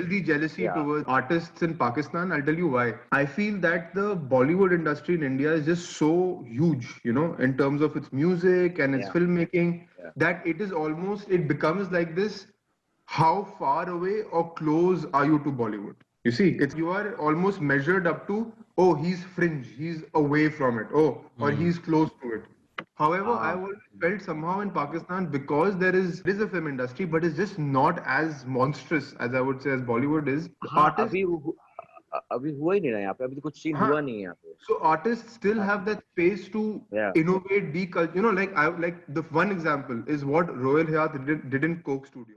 healthy jealousy Yeah, towards artists in Pakistan. I'll tell you why. I feel that the Bollywood industry in India is just so huge, in terms of its music and its yeah, filmmaking, yeah. that it becomes like this. How far away or close are you to Bollywood? You see, you are almost measured up to, oh, he's fringe, he's away from it, oh, or Hmm. he's close to it. However, Uh, I've always felt somehow in Pakistan, because there is a film industry, but it's just not as monstrous as I would say as Bollywood is. हाँ Artists, अभी हुआ ही नहीं ना यहाँ पे, अभी तो कुछ सीन huh, हुआ नहीं है यहाँ पे. so artists still हाँ, have that space to yeah. innovate, deculture. Like the one example is what Royal Hayat did in Coke Studio.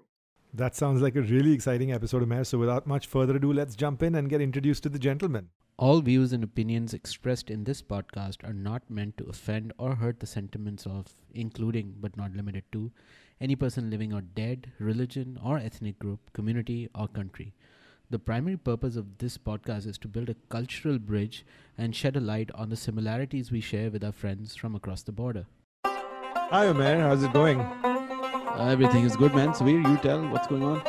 That sounds like a really exciting episode, Umair. So without much further ado, let's jump in and get introduced to the gentleman. All views and opinions expressed in this podcast are not meant to offend or hurt the sentiments of, including but not limited to, any person living or dead, religion or ethnic group, community or country. The primary purpose of this podcast is to build a cultural bridge and shed a light on the similarities we share with our friends from across the border. Hi, Umair. How's it going? Everything is good, man. Saveer, you tell what's going on.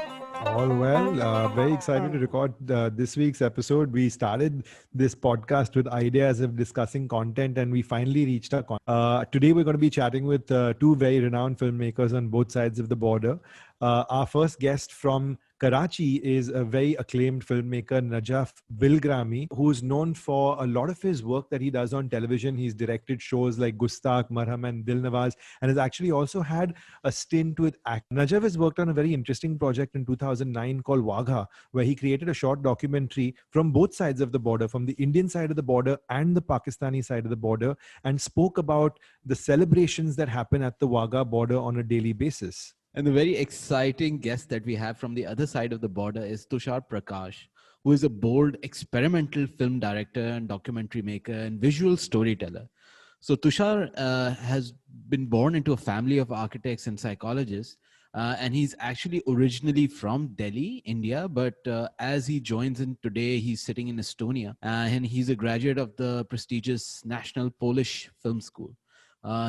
All well. Very excited to record this week's episode. We started this podcast with ideas of discussing content, and we finally reached our today we're going to be chatting with two very renowned filmmakers on both sides of the border. Our first guest from Karachi is a very acclaimed filmmaker, Najaf Bilgrami, who's known for a lot of his work that he does on television. He's directed shows like Gustakh, Marham, and Dil Nawaz, and has actually also had a stint with acting. Najaf has worked on a very interesting project in 2009 called Wagha, where he created a short documentary from both sides of the border, from the Indian side of the border and the Pakistani side of the border, and spoke about the celebrations that happen at the Wagha border on a daily basis. And the very exciting guest that we have from the other side of the border is Tushar Prakash, who is a bold experimental film director and documentary maker and visual storyteller. So Tushar has been born into a family of architects and psychologists, and he's actually originally from Delhi, India, but as he joins in today, he's sitting in Estonia, and he's a graduate of the prestigious National Polish Film School.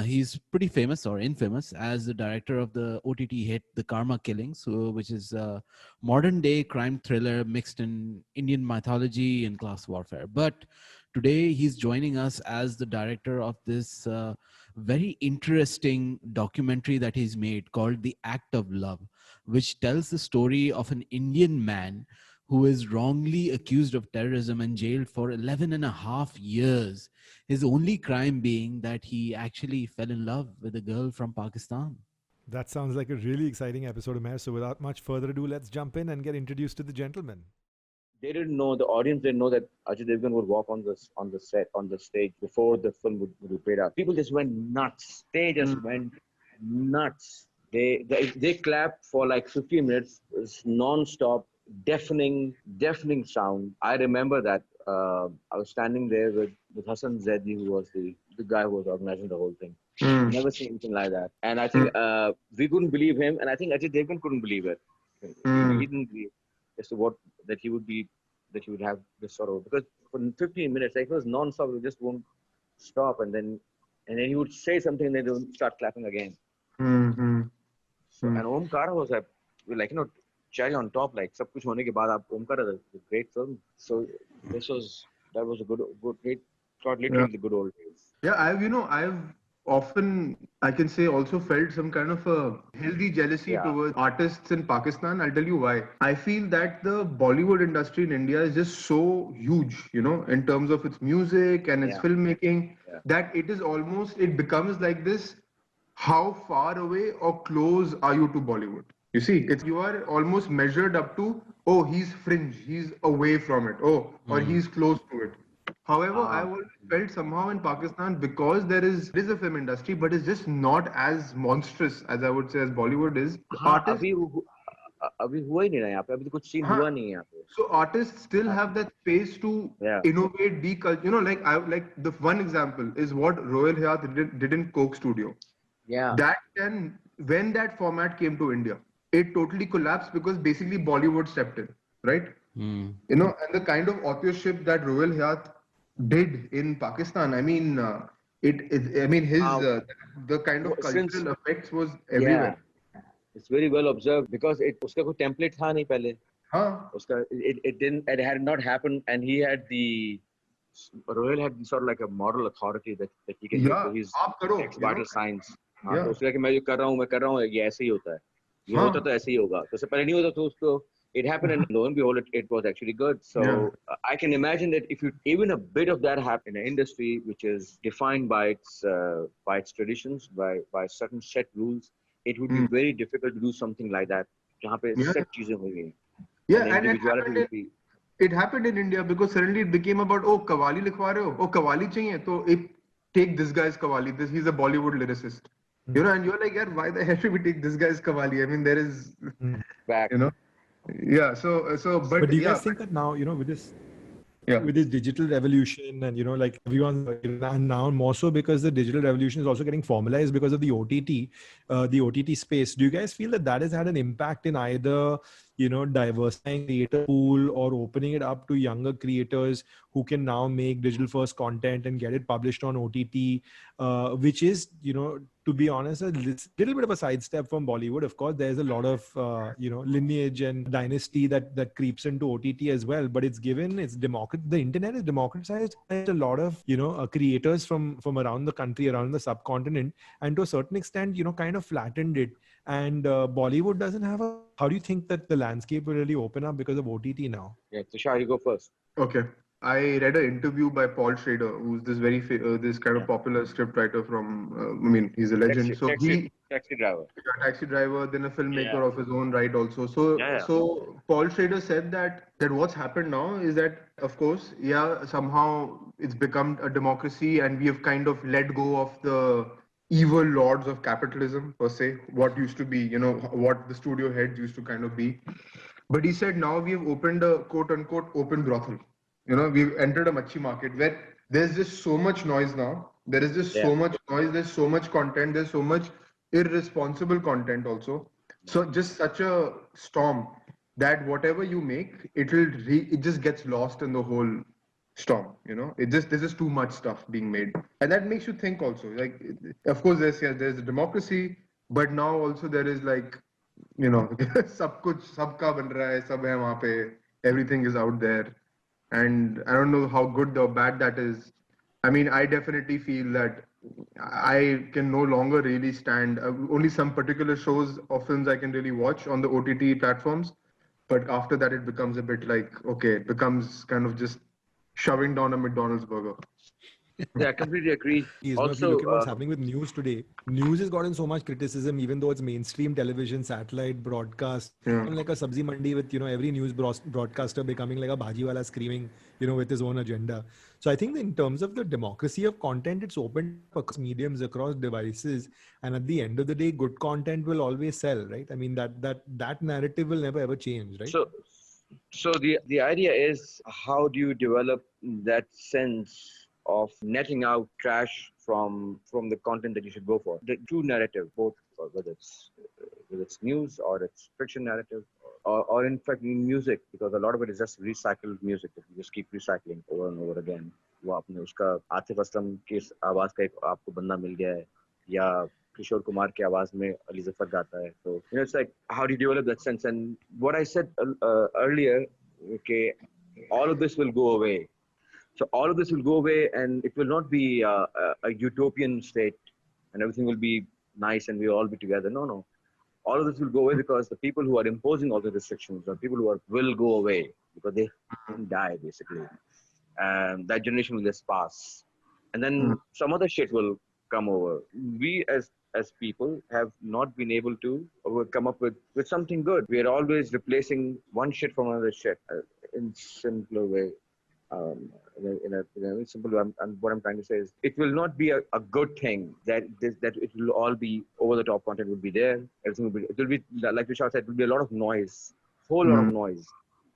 He's pretty famous or infamous as the director of the OTT hit The Karma Killings, which is a modern day crime thriller mixed in Indian mythology and class warfare. But today he's joining us as the director of this very interesting documentary that he's made called The Act of Love, which tells the story of an Indian man who is wrongly accused of terrorism and jailed for 11 and a half years. His only crime being that he actually fell in love with a girl from Pakistan. That sounds like a really exciting episode, Umair. So without much further ado, let's jump in and get introduced to the gentleman. They didn't know, the audience didn't know that Ajay Devgan would walk on the stage before the film would be played out. People just went nuts. They just went nuts. They clapped for like 15 minutes. It was non-stop, deafening sound. I remember that. I was standing there with Hassan Zaidi, who was the guy who was organizing the whole thing. Never seen anything like that. And I think we couldn't believe him, and I think Ajay Devgan couldn't believe it. He didn't believe as to that he would have this sort of, because for 15 minutes, like, it was non-stop. It just won't stop, and then he would say something, and they would start clapping again. So, and Omkara was like cherry on top, like सब कुछ होने के बाद आप Omkara, the great film. So that was a great, got literally the good old days. Yeah, I've often, I can say, also felt some kind of a healthy jealousy towards artists in Pakistan. I'll tell you why. I feel that the Bollywood industry in India is just so huge, in terms of its music and its filmmaking, that it becomes like this. How far away or close are you to Bollywood? You see, you are almost measured up to, oh, he's fringe, he's away from it, oh, or he's close to it. However, I've always felt somehow in Pakistan, because there is a film industry, but it's just not as monstrous as I would say as Bollywood is. हाँ, अभी हुआ ही नहीं ना यहाँ पे, अभी तो कुछ सीन हुआ नहीं है यहाँ पे. So artists still have that space to innovate, deculture. Like the one example is what Royal Hayat did in Coke Studio. Yeah. When that format came to India, it totally collapsed because basically Bollywood stepped in, right? And the kind of authorship that Royal Hayat did in Pakistan, I mean, the kind of cultural effects was everywhere. It's very well observed because उसका कोई template था नहीं पहले. हाँ. It had not happened, and he had Rohil had sort of like a moral authority that he can do. So Yeah, he's आप करो. ex-vital science. हाँ, तो Yeah. उसने कहा कि मैं जो कर रहा हूँ ये ऐसे ही होता है. ये हाँ. होता तो ऐसे ही होगा. तो उससे पहले नहीं होता तो उसको it happened, and lo and behold, it was actually good. So Yeah. I can imagine that if even a bit of that happened in an industry which is defined by its traditions, by certain set rules, it would be very difficult to do something like that. जहाँ पे Yeah. set चीजें होंगी. Yeah, And the and individuality would be. it happened in India because suddenly it became about, oh, Qawwali लिखवा रहे हो, oh, Qawwali चाहिए, तो take this guy's Qawwali. He's a Bollywood lyricist. You know, and you're like, yeah, why the hell should we take this guy's Qawwali? I mean, there is, Back. you know, yeah. But do you yeah, guys think that now, with this yeah. with this digital revolution and like everyone, and now more so because the digital revolution is also getting formalized because of the OTT space, do you guys feel that has had an impact in either diversifying creator pool or opening it up to younger creators who can now make digital first content and get it published on OTT, which is to be honest a little bit of a sidestep from Bollywood. Of course there's a lot of lineage and dynasty that creeps into OTT as well, but the internet has democratized a lot of creators from around the country, around the subcontinent, and to a certain extent kind of flattened it. And Bollywood doesn't have how do you think that the landscape will really open up because of OTT now? Yeah, Tushar, you go first. Okay. I read an interview by Paul Schrader, who's this this kind of popular scriptwriter from, he's a legend. Taxi driver. Taxi driver, then a filmmaker Yeah. of his own right also. So, Yeah. so Paul Schrader said that what's happened now is that, of course, somehow it's become a democracy and we have kind of let go of the evil lords of capitalism per se, what used to be, what the studio heads used to kind of be. But he said now we have opened a quote unquote open brothel. We've entered a machi market where there's just so much noise now. There is just so much noise. There's so much content. There's so much irresponsible content also. So just such a storm that whatever you make, it just gets lost in the whole storm. There's just too much stuff being made, and that makes you think also. Like, of course, there's a democracy, but now also there is like, सब कुछ सबका बन रहा है, सब है वहाँ पे, everything is out there. And I don't know how good or bad that is. I mean, I definitely feel that I can no longer really stand. Only some particular shows or films I can really watch on the OTT platforms. But after that, it becomes a bit like, okay, it becomes kind of just shoving down a McDonald's burger. Yeah, I completely agree. Also, if you look at what's happening with news today, news has gotten so much criticism, even though it's mainstream television, satellite, broadcast, like a sabzi mandi with, every news broadcaster becoming like a bhajiwala screaming, with his own agenda. So I think in terms of the democracy of content, it's opened across mediums, across devices. And at the end of the day, good content will always sell, right? I mean, that narrative will never ever change, right? So the idea is, how do you develop that sense of netting out trash from the content that you should go for? The true narrative, both whether it's news or it's fiction narrative, or in fact in music, because a lot of it is just recycled music that you just keep recycling over and over again. वो आपने उसका आतिफ असलम की आवाज का एक आपको बंदा मिल गया है, या किशोर कुमार की आवाज में अली जफर गाता है. So it's like, how do you develop that sense? And what I said earlier, okay, all of this will go away. So all of this will go away, and it will not be a utopian state and everything will be nice and we'll all be together. No. All of this will go away because the people who are imposing all the restrictions are people who will go away because they die, basically. And that generation will just pass. And then some other shit will come over. We as people have not been able to come up with something good. We are always replacing one shit from another shit in simpler way. In a very simple way, and what I'm trying to say is, it will not be a good thing that it will all be over the top content would be there. Everything will be like Vishal said, it will be a lot of noise, whole lot of noise.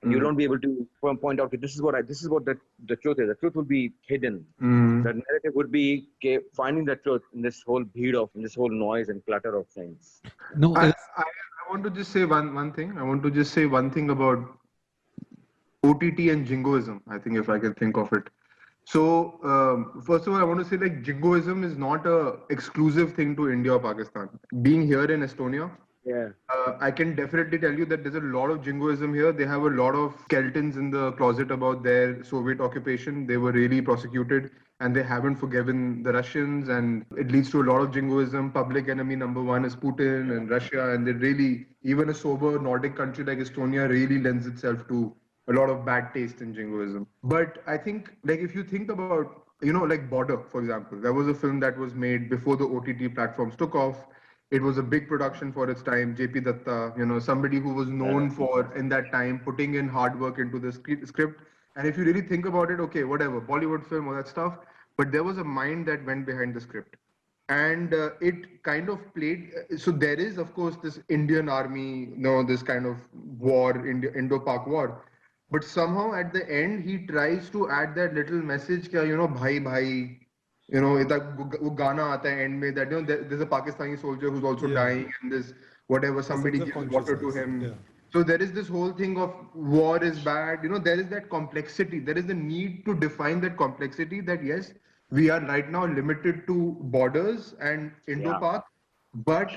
And you don't be able to point out that this is what the truth is. The truth will be hidden. The narrative would be finding the truth in this whole in this whole noise and clutter of things. No, I want to just say one thing. I want to just say one thing about OTT and jingoism, I think, if I can think of it. So, first of all, I want to say, like, jingoism is not a exclusive thing to India or Pakistan. Being here in Estonia, Yeah. I can definitely tell you that there's a lot of jingoism here. They have a lot of skeletons in the closet about their Soviet occupation. They were really prosecuted and they haven't forgiven the Russians. And it leads to a lot of jingoism. Public enemy number one is Putin and Russia. And they really, even a sober Nordic country like Estonia really lends itself to a lot of bad taste in jingoism. But I think, like, if you think about, like Border, for example, there was a film that was made before the OTT platforms took off. It was a big production for its time. JP Datta, somebody who was known for in that time putting in hard work into the script. And if you really think about it, okay, whatever, Bollywood film, all that stuff, but there was a mind that went behind the script. And it kind of played. So there is, of course, this Indian army, this kind of war, Indo-Pak war. But somehow at the end, he tries to add that little message, kya, bhai, bhai, that वो गाना आता है end में that there's a Pakistani soldier who's also Yeah. dying and this whatever A sense somebody of gives water to consciousness. him. Yeah. So there is this whole thing of war is bad. There is that complexity. There is the need to define that complexity that yes, we are right now limited to borders and Indo-Pak, but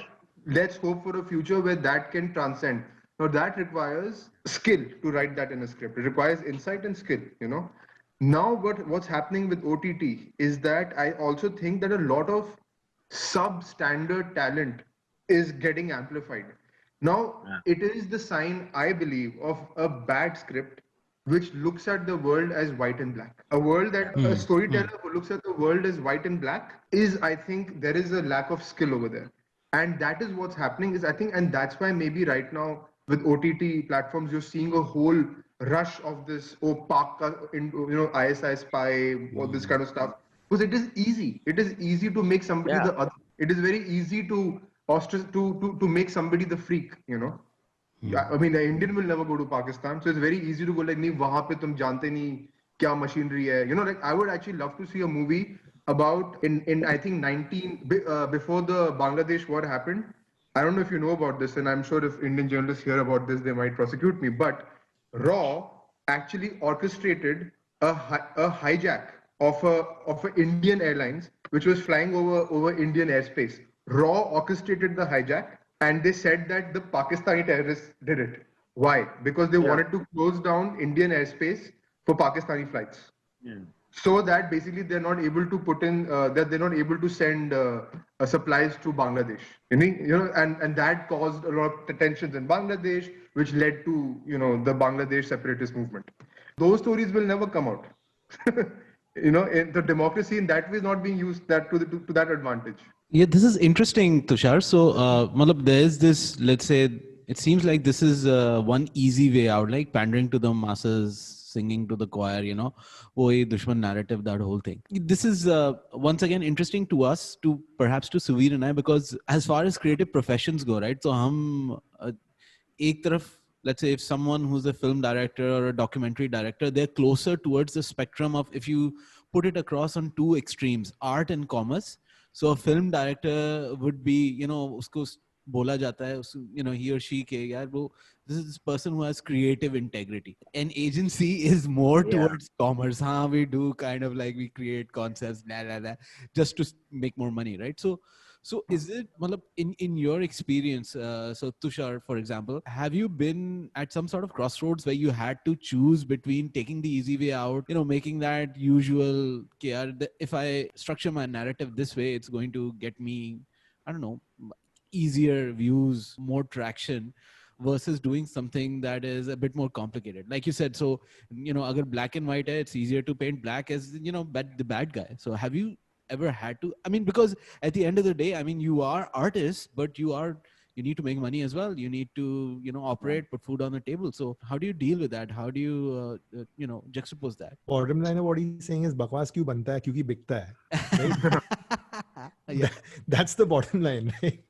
let's hope for a future where that can transcend. Now that requires skill to write that in a script. It requires insight and skill. Now what's happening with OTT is that I also think that a lot of substandard talent is getting amplified. Now, it is the sign, I believe, of a bad script which looks at the world as white and black. A world that a storyteller who looks at the world as white and black is, I think, there is a lack of skill over there. And that is what's happening is I think, and that's why maybe right now with OTT platforms, you're seeing a whole rush of this, ISI spy, all this kind of stuff. Because it is easy. It is easy to make somebody Yeah. the other. It is very easy to to make somebody the freak. Yeah, I mean, the Indian will never go to Pakistan, so it's very easy to go like, नहीं वहाँ पे तुम जानते नहीं क्या machinery है. Like I would actually love to see a movie about in I think before the Bangladesh war happened. I don't know if you know about this, and I'm sure if Indian journalists hear about this, they might prosecute me. But Raw actually orchestrated a hijack of a Indian Airlines, which was flying over Indian airspace. Raw orchestrated the hijack, and they said that the Pakistani terrorists did it. Why? Because they wanted to close down Indian airspace for Pakistani flights. So that basically they're not able to put in that they're not able to send supplies to Bangladesh. And that caused a lot of tensions in Bangladesh, which led to the Bangladesh separatist movement. Those stories will never come out. The democracy in that way is not being used to that advantage. Yeah, this is interesting, Tushar. So, Malab, there is this, let's say, it seems like this is one easy way out, like pandering to the masses, singing to the choir, Oi Dushman narrative, that whole thing. This is once again interesting to us, perhaps to Suvir and I, because as far as creative professions go, right? So, ek taraf, let's say if someone who's a film director or a documentary director, they're closer towards the spectrum of, if you put it across on two extremes, art and commerce. So a film director would be, usko bola jata hai, he or she ke, yaar, bro, this is this person who has creative integrity. An agency is more towards commerce. We do kind of like we create concepts, blah, blah, blah, just to make more money, right? So is it, in your experience, so Tushar, for example, have you been at some sort of crossroads where you had to choose between taking the easy way out, making that usual, if I structure my narrative this way, it's going to get me, I don't know, easier views, more traction, versus doing something that is a bit more complicated, like you said. So agar black and white hai, it's easier to paint black as the bad guy. So have you ever had to, I mean, because at the end of the day, I mean, you are artists, but you need to make money as well. You need to operate, put food on the table. So how do you deal with that? How do you juxtapose that? Bottom line of what he's saying is bakwas kyun banta hai kyunki bikta hai, right? Yeah. That's the bottom line, right?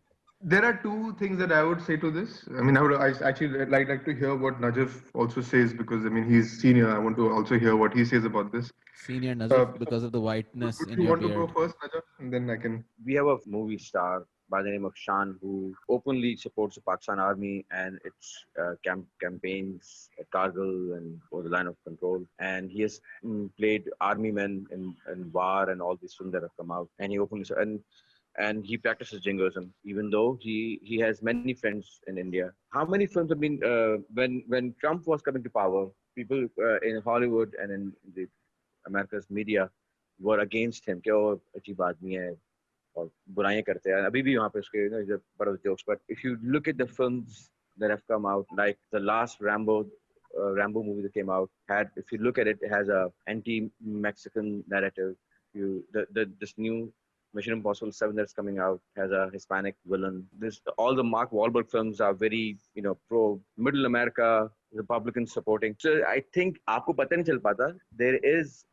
There are two things that I would say to this. I mean, I actually like to hear what Najaf also says, because I mean he's senior. I want to also hear what he says about this. Senior Najaf, because of the whiteness Would in you your want to go beard. first, Najaf, and then I can. We have a movie star by the name of Shan who openly supports the Pakistan Army and its campaigns at Kargil and over the line of control. And he has played army men in war and all these films that have come out. And he openly, and and he practices jingoism, even though he has many friends in India. How many films have been when Trump was coming to power, people in Hollywood and in the America's media were against him. कि वो अजीब आदमी है और बुराइयां करते हैं. अभी भी वहाँ पे उसके a part of the jokes. But if you look at the films that have come out, like the last Rambo movie that came out, if you look at it, it has a anti-Mexican narrative. This new Mission Impossible 7 that's coming out has a Hispanic villain. All the Mark Wahlberg films are very, pro Middle America, Republican supporting. So I think आपको पता नहीं चल पाता. There is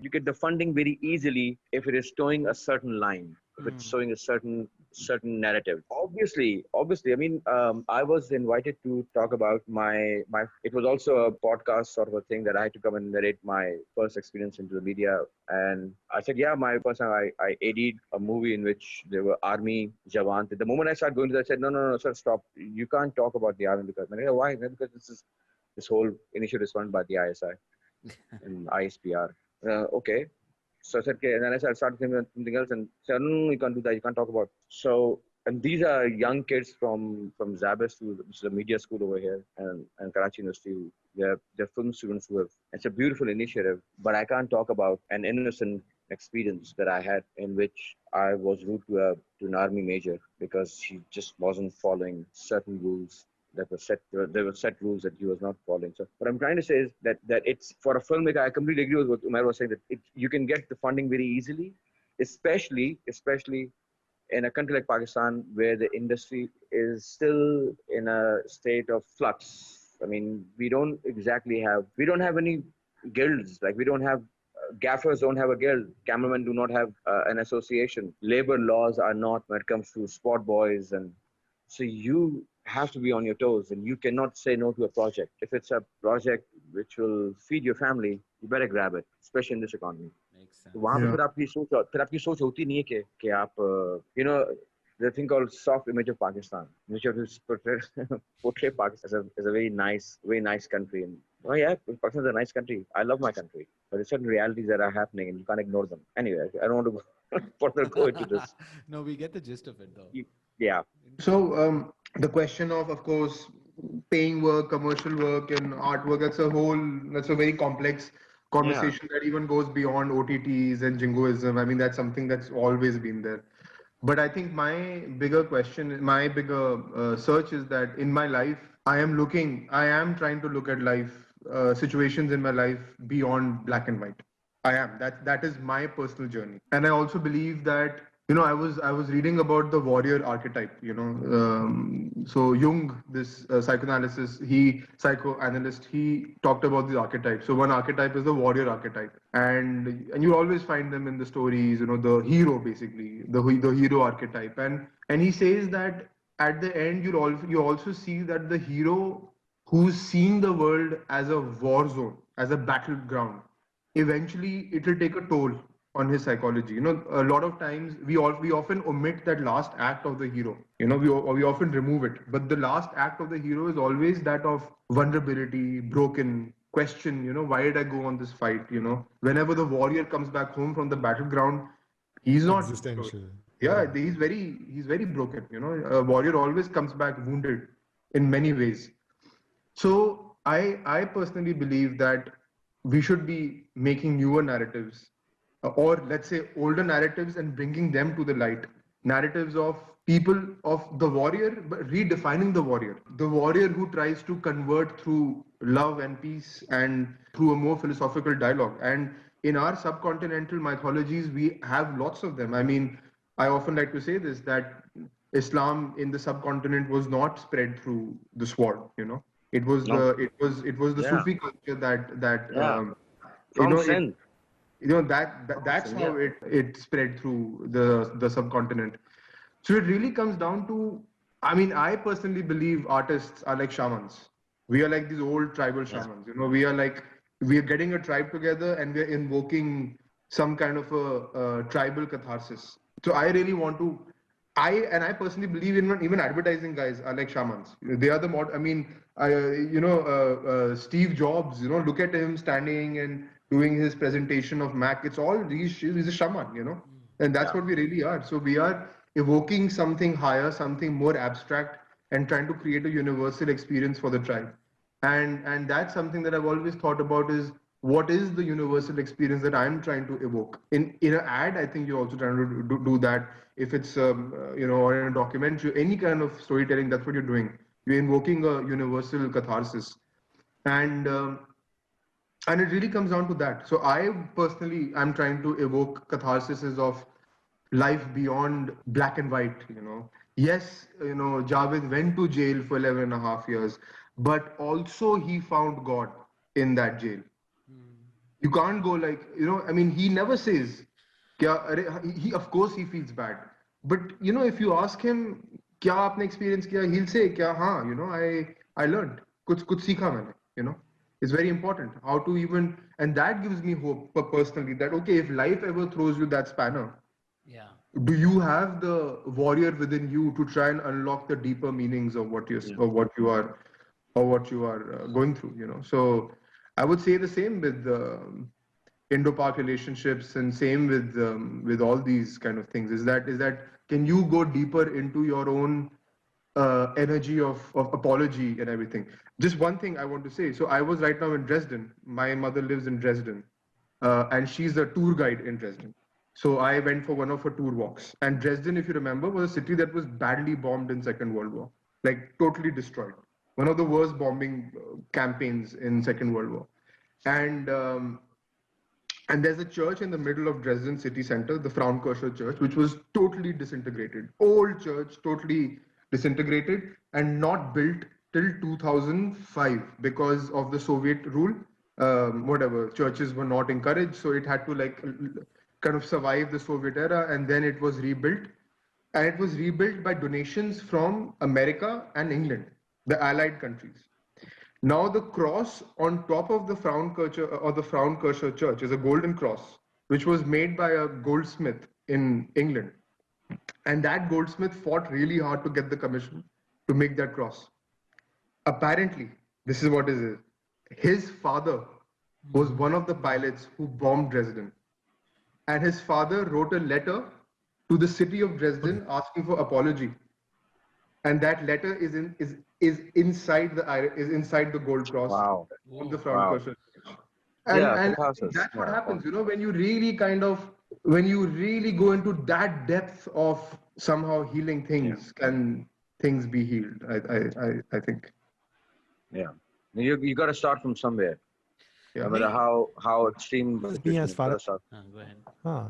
you get the funding very easily if it is towing a certain line, if it's showing a certain narrative. Obviously, I mean, I was invited to talk about my. It was also a podcast sort of a thing that I had to come and narrate my first experience into the media. And I said, yeah, my first time I AD'd a movie in which there were army jawans. The moment I started going to that, I said, no, sir, stop. You can't talk about the army because, why? Because this whole initiative is funded by the ISI and ISPR. Okay. So I said, okay, and then I started thinking of something else and said, no, you can't do that. You can't talk about. So, and these are young kids from Zabis, which is a media school over here, and Karachi University. They're film students who have. It's a beautiful initiative, but I can't talk about an innocent experience that I had in which I was rude to an army major because he just wasn't following certain rules that were set. There were set rules that he was not following. So what I'm trying to say is that it's for a filmmaker. I completely agree with what Umair was saying, that you can get the funding very easily, especially in a country like Pakistan where the industry is still in a state of flux. I mean, we don't have any guilds. Like we don't have gaffers don't have a guild. Cameramen do not have an association. Labor laws are not when it comes to spot boys, and so you have to be on your toes, and you cannot say no to a project. If it's a project which will feed your family, you better grab it, especially in this economy. Makes sense. तो वहाँ पे फिर आपकी सोच होती नहीं है कि आप the thing called soft image of Pakistan, which you have to portray Pakistan as a very nice country. And yeah, Pakistan is a nice country. I love my country, but there's certain realities that are happening, and you can't ignore them. Anyway, I don't want to further go into this. No, we get the gist of it though. Yeah. So the question of course, paying work, commercial work, and artwork, that's a very complex conversation that even goes beyond OTTs and jingoism. I mean, that's something that's always been there. But I think my bigger search is that in my life, I am trying to look at life, situations in my life beyond black and white. I am. That is my personal journey. And I also believe that, I was reading about the warrior archetype, so Jung, this psychoanalyst, he talked about the archetype. So one archetype is the warrior archetype. And you always find them in the stories, the hero, basically, the hero archetype. And he says that at the end, you also see that the hero who's seeing the world as a war zone, as a battleground, eventually it will take a toll on his psychology. A lot of times we often omit that last act of the hero. We often remove it. But the last act of the hero is always that of vulnerability, broken, question, why did I go on this fight? Whenever the warrior comes back home from the battleground, he's not existential. Yeah, he's very broken. A warrior always comes back wounded in many ways. So I personally believe that we should be making newer narratives, or let's say older narratives, and bringing them to the light. Narratives of people, of the warrior, but redefining the warrior who tries to convert through love and peace and through a more philosophical dialogue. And in our subcontinental mythologies, we have lots of them. I mean, I often like to say this, that Islam in the subcontinent was not spread through the sword. It was the Sufi culture that that's how it spread through the subcontinent. So it really comes down to, I mean, I personally believe artists are like shamans. We are like these old tribal shamans. We are getting a tribe together and we are invoking some kind of a tribal catharsis. So I really want to, I personally believe even advertising guys are like shamans. They are Steve Jobs, look at him standing and doing his presentation of Mac. It's all, he's a shaman, And that's what we really are. So we are evoking something higher, something more abstract, and trying to create a universal experience for the tribe. And that's something that I've always thought about is what is the universal experience that I'm trying to evoke. In an ad, I think you're also trying to do that. If it's or in a documentary, any kind of storytelling, that's what you're doing. You're invoking a universal catharsis. And and it really comes down to that. So I personally, I'm trying to evoke catharsis of life beyond black and white. Yes, Javed went to jail for 11 and a half years, but also he found God in that jail. You can't go like, I mean, he never says, kya, he, of course he feels bad. But, if you ask him, kya aapne experience kiya, he'll say, kya, haan, I learned. Kuch seekha maine, It's very important how to even, and that gives me hope personally that, okay, if life ever throws you that spanner, Yeah. do you have the warrior within you to try and unlock the deeper meanings of what you are going through, So I would say the same with Indo-Pak relationships and same with all these kind of things. Is that can you go deeper into your own energy of apology and everything? Just one thing I want to say. So I was right now in Dresden. My mother lives in Dresden, and she's a tour guide in Dresden. So I went for one of her tour walks. And Dresden, if you remember, was a city that was badly bombed in Second World War, like totally destroyed. One of the worst bombing campaigns in Second World War. And and there's a church in the middle of Dresden city center, the Frauenkirche Church, which was totally disintegrated. Old church, totally disintegrated and not built till 2005 because of the Soviet rule. Whatever, churches were not encouraged, so it had to like kind of survive the Soviet era, and then it was rebuilt. And it was rebuilt by donations from America and England, the Allied countries. Now the cross on top of the Frauenkirche church is a golden cross, which was made by a goldsmith in England. And that goldsmith fought really hard to get the commission to make that cross. Apparently, this is what it is. His father was one of the pilots who bombed Dresden. And his father wrote a letter to the city of Dresden asking for apology. And that letter is inside the gold cross Wow. on the front Wow. cushion. Yeah, And catharsis. that's what Yeah. happens, when you really when you really go into that depth of somehow healing things, can things be healed? I think. Yeah. You got to start from somewhere. Yeah. No matter how extreme the Me situation as is, you far got as to start. Go ahead.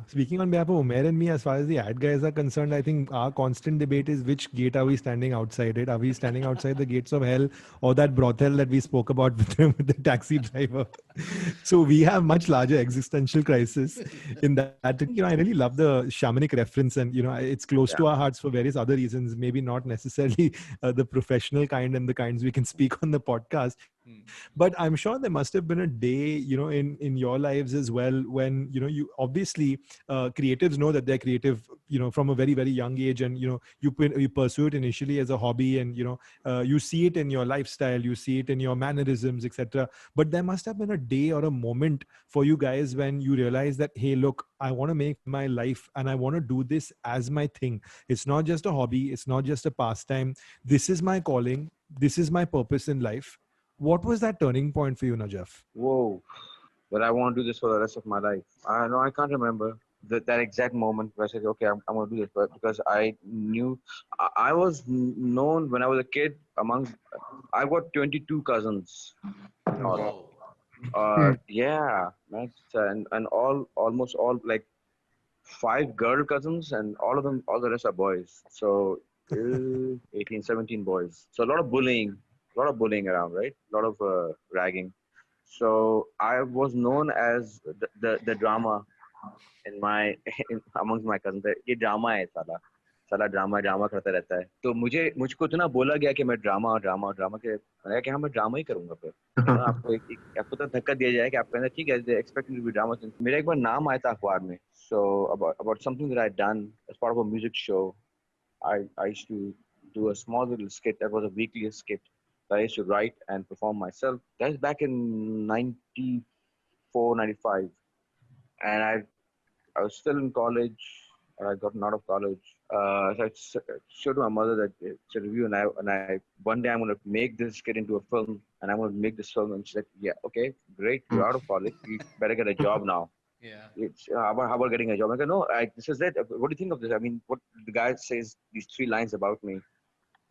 Speaking on behalf of Umair and me, as far as the ad guys are concerned, I think our constant debate is which gate are we standing outside it? Are we standing outside the gates of hell or that brothel that we spoke about with the taxi driver? So we have much larger existential crisis in that. I really love the shamanic reference, and it's close to Yeah. our hearts for various other reasons. Maybe not necessarily the professional kind and the kinds we can speak on the podcast, but I'm sure there must have been a day in your lives as well when you obviously creatives know that they're creative from a very very young age, and you pursue it initially as a hobby, and you see it in your lifestyle, you see it in your mannerisms, etc. But there must have been a day or a moment for you guys when you realize that, hey, look, I want to make my life and I want to do this as my thing. It's not just a hobby, it's not just a pastime. This is my calling, this is my purpose in life. What was that turning point for you, Najaf? Whoa. But I want to do this for the rest of my life. I know I can't remember that exact moment where I said, okay, I'm going to do this. But because I knew, I was known when I was a kid I've got 22 cousins. Oh. Yeah, man. And almost all like 5 girl cousins, and all the rest are boys. So 18, 17 boys. So a lot of bullying around, right? A lot of ragging. So I was known as the drama in my amongst my cousins. ये drama है साला, साला drama करता रहता है. तो मुझको इतना बोला गया कि मैं ड्रामा के, मैंने कहा कि हाँ मैं ड्रामा ही करूंगा फिर. आपको तो धक्का दिया जाए कि आप कहना ठीक है, they expect me to be drama. मेरा एक बार नाम आया था अखबार में. So about something that I'd done as part of a music show. I used to do a small little skit that was a weekly skit that I used to write and perform myself. That was back in 94, 95. And I was still in college. I got out of college. So showed my mother that it's a review, and I one day I'm gonna make this kid into a film, and I'm gonna make this film. And she said, "Yeah, okay, great. You're out of college. You better get a job now. Yeah. It's how about getting a job?" I go, "No, this is it. What do you think of this? I mean, what the guy says these 3 lines about me,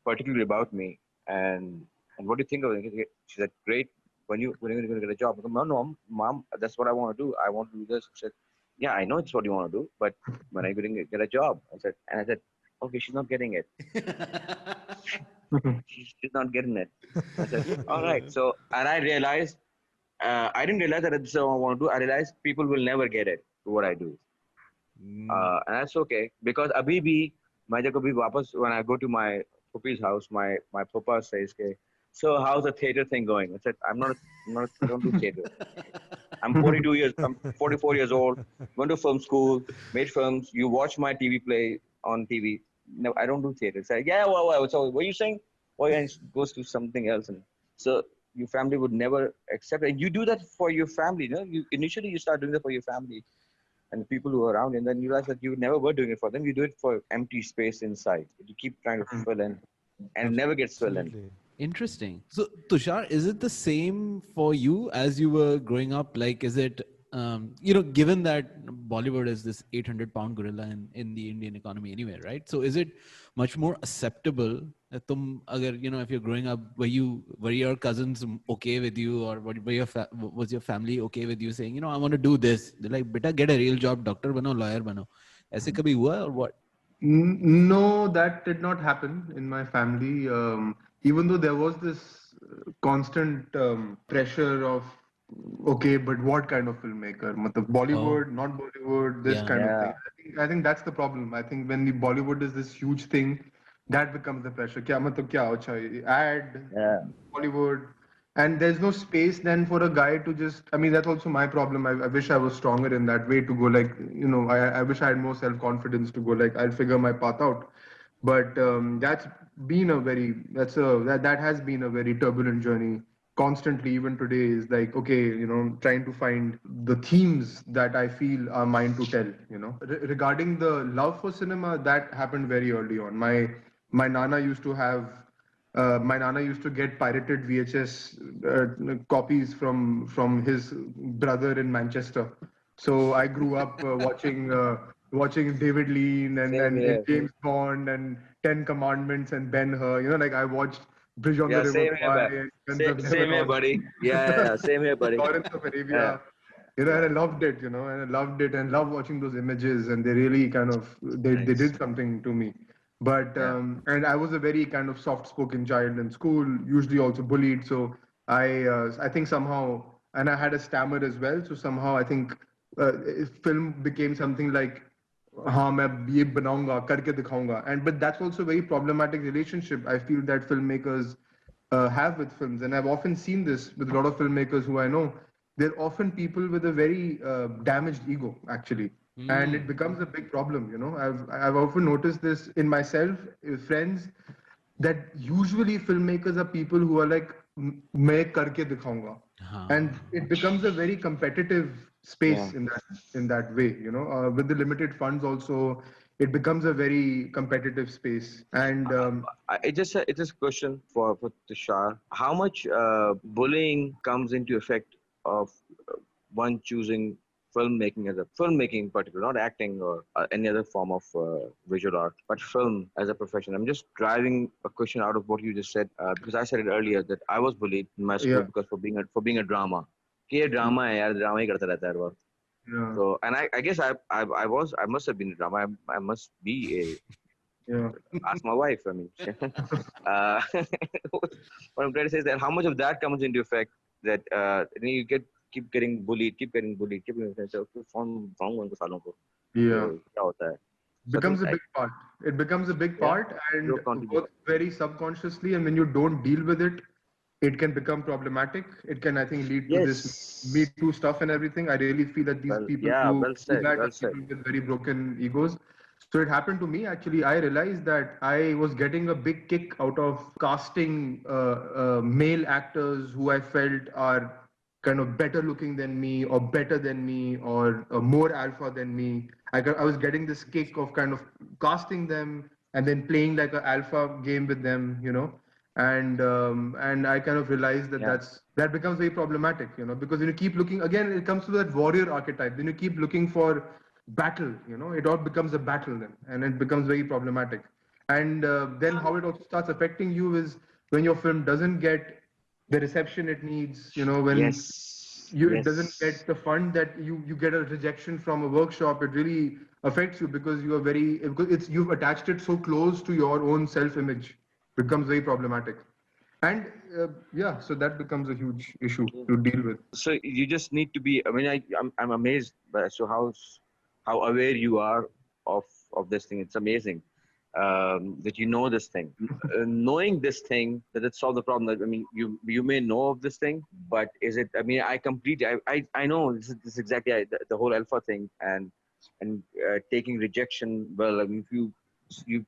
particularly about me, and what do you think of it?" She said, "Great. When are you gonna get a job?" I go, "No, mom, that's what I want to do. I want to do this." She said, "Yeah, I know it's what you want to do, but when are you going to get a job?" I said, "Okay, she's not getting it. She's not getting it." I said, "All right." So, and I realized, I didn't realize that this is what I want to do. I realized people will never get it to what I do. And that's okay because abhi bhi, main jab kabhi wapas, when I go to my puppy's house, my papa says, "Okay, so how's the theater thing going?" I said, I don't do theater. I'm 44 years old, went to film school, made films. You watch my TV play on TV. No, I don't do theater. It's like, yeah, well, so what are you saying? Well, and it goes to something else. And so your family would never accept it. And you do that for your family. Initially you start doing that for your family and the people who are around, and then you realize that you never were doing it for them. You do it for empty space inside. You keep trying to fill in, and it never gets filled in. Absolutely. Interesting. So, Tushar, is it the same for you as you were growing up? Like, is it, given that Bollywood is this 800-pound gorilla in the Indian economy anyway, right? So, is it much more acceptable that if you're growing up, were your cousins okay with you, or was your family okay with you saying, I want to do this? They're like, beta, get a real job, doctor bano, lawyer bano. ऐसे कभी हुआ or what? No, that did not happen in my family. Even though there was this constant pressure of, okay, but what kind of filmmaker? Matlab Bollywood, not Bollywood, this Yeah. kind of Yeah. thing. I think that's the problem. I think when the Bollywood is this huge thing, that becomes the pressure. Kya matlab kya? Acha, ad, Yeah. Bollywood. And there's no space then for a guy to just, I mean, that's also my problem. I wish I was stronger in that way to go like, I wish I had more self-confidence to go like, I'll figure my path out. But that's been a very, that has been a very turbulent journey. Constantly, even today, is like, okay, trying to find the themes that I feel are mine to tell. Regarding the love for cinema, that happened very early on. My nana used to have my nana used to get pirated VHS copies from his brother in Manchester. So I grew up watching David Lean Same and here. James Bond and Ten Commandments and Ben-Hur. Like I watched Bridge on the Yeah, River same here, Kwai and Guns of same here, Lebanon, buddy. Yeah, same here, buddy. Lawrence of Yeah, Arabia. And I loved it, and I loved it and loved watching those images, and they really kind of they Nice. did something to me. But yeah. and I was a very kind of soft-spoken child in school, usually also bullied. So I think somehow, and I had a stammer as well. So somehow I think film became something like, हाँ मैं ये बनाऊंगा करके दिखाऊंगा. And but that's also a very problematic relationship I feel that filmmakers have with films, and I've often seen this with a lot of filmmakers who I know. They're often people with a very damaged ego, actually, and it becomes a big problem. I've often noticed this in myself, with friends, that usually filmmakers are people who are like, मैं करके दिखाऊंगा, and it becomes a very competitive space in that way. With the limited funds also, it becomes a very competitive space, and It's just a question for Tushar. How much bullying comes into effect of one choosing filmmaking as a filmmaking in particular, not acting or any other form of visual art, but film as a profession? I'm just driving a question out of what you just said because I said it earlier that I was bullied in my school yeah, because for being a drama. कि ये drama है यार, drama ही करता रहता है हर वक्त. yeah, So, and I guess I must have been a drama. I must be yeah. ask my wife. I mean, what I'm trying to say is that how much of that comes into effect that you keep getting bullied, keep getting bullied. So, Yeah. क्या होता है? So I Becomes think a big part. It becomes a big yeah, part and your contribution. works very subconsciously. And when you don't deal with it, it can become problematic. It can, I think, lead to this Me Yes. Too stuff and everything. I really feel that these Well, people yeah, who well do said, that well are said. people with very broken egos. So it happened to me actually. I realized that I was getting a big kick out of casting male actors who I felt are kind of better looking than me or better than me or more alpha than me. I was getting this kick of kind of casting them and then playing like an alpha game with them, and I kind of realized that Yeah. that becomes very problematic, because when you keep looking again, it comes to that warrior archetype. Then you keep looking for battle, it all becomes a battle then, and it becomes very problematic. And then how it also starts affecting you is when your film doesn't get the reception it needs, when Yes. it doesn't Yes. get the fund that you get a rejection from a workshop. It really affects you because because you've attached it so close to your own self-image, becomes very problematic. And yeah, so that becomes a huge issue to deal with. So you just need to be. I mean, I'm amazed by so how aware you are of this thing. It's amazing that you know this thing. Knowing this thing that it solved the problem. I mean, you may know of this thing, but is it? I mean, I completely. I know this is exactly the whole alpha thing and taking rejection. Well, I mean, if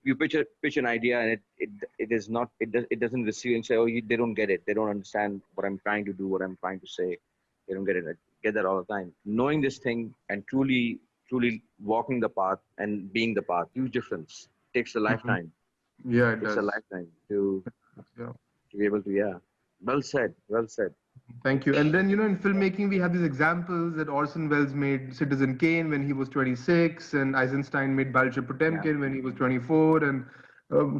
you pitch an idea and it is not it doesn't receive and say, oh, they don't get it, they don't understand what I'm trying to do, what I'm trying to say, they don't get it. I get that all the time. Knowing this thing and truly walking the path and being the path, huge difference. Takes a Mhm. lifetime. Yeah, it Takes a does. lifetime to Yeah. be able to. Yeah, well said, well said. Thank you. And then, in filmmaking, we have these examples that Orson Welles made Citizen Kane when he was 26, and Eisenstein made Battleship Yeah, Potemkin when he was 24, and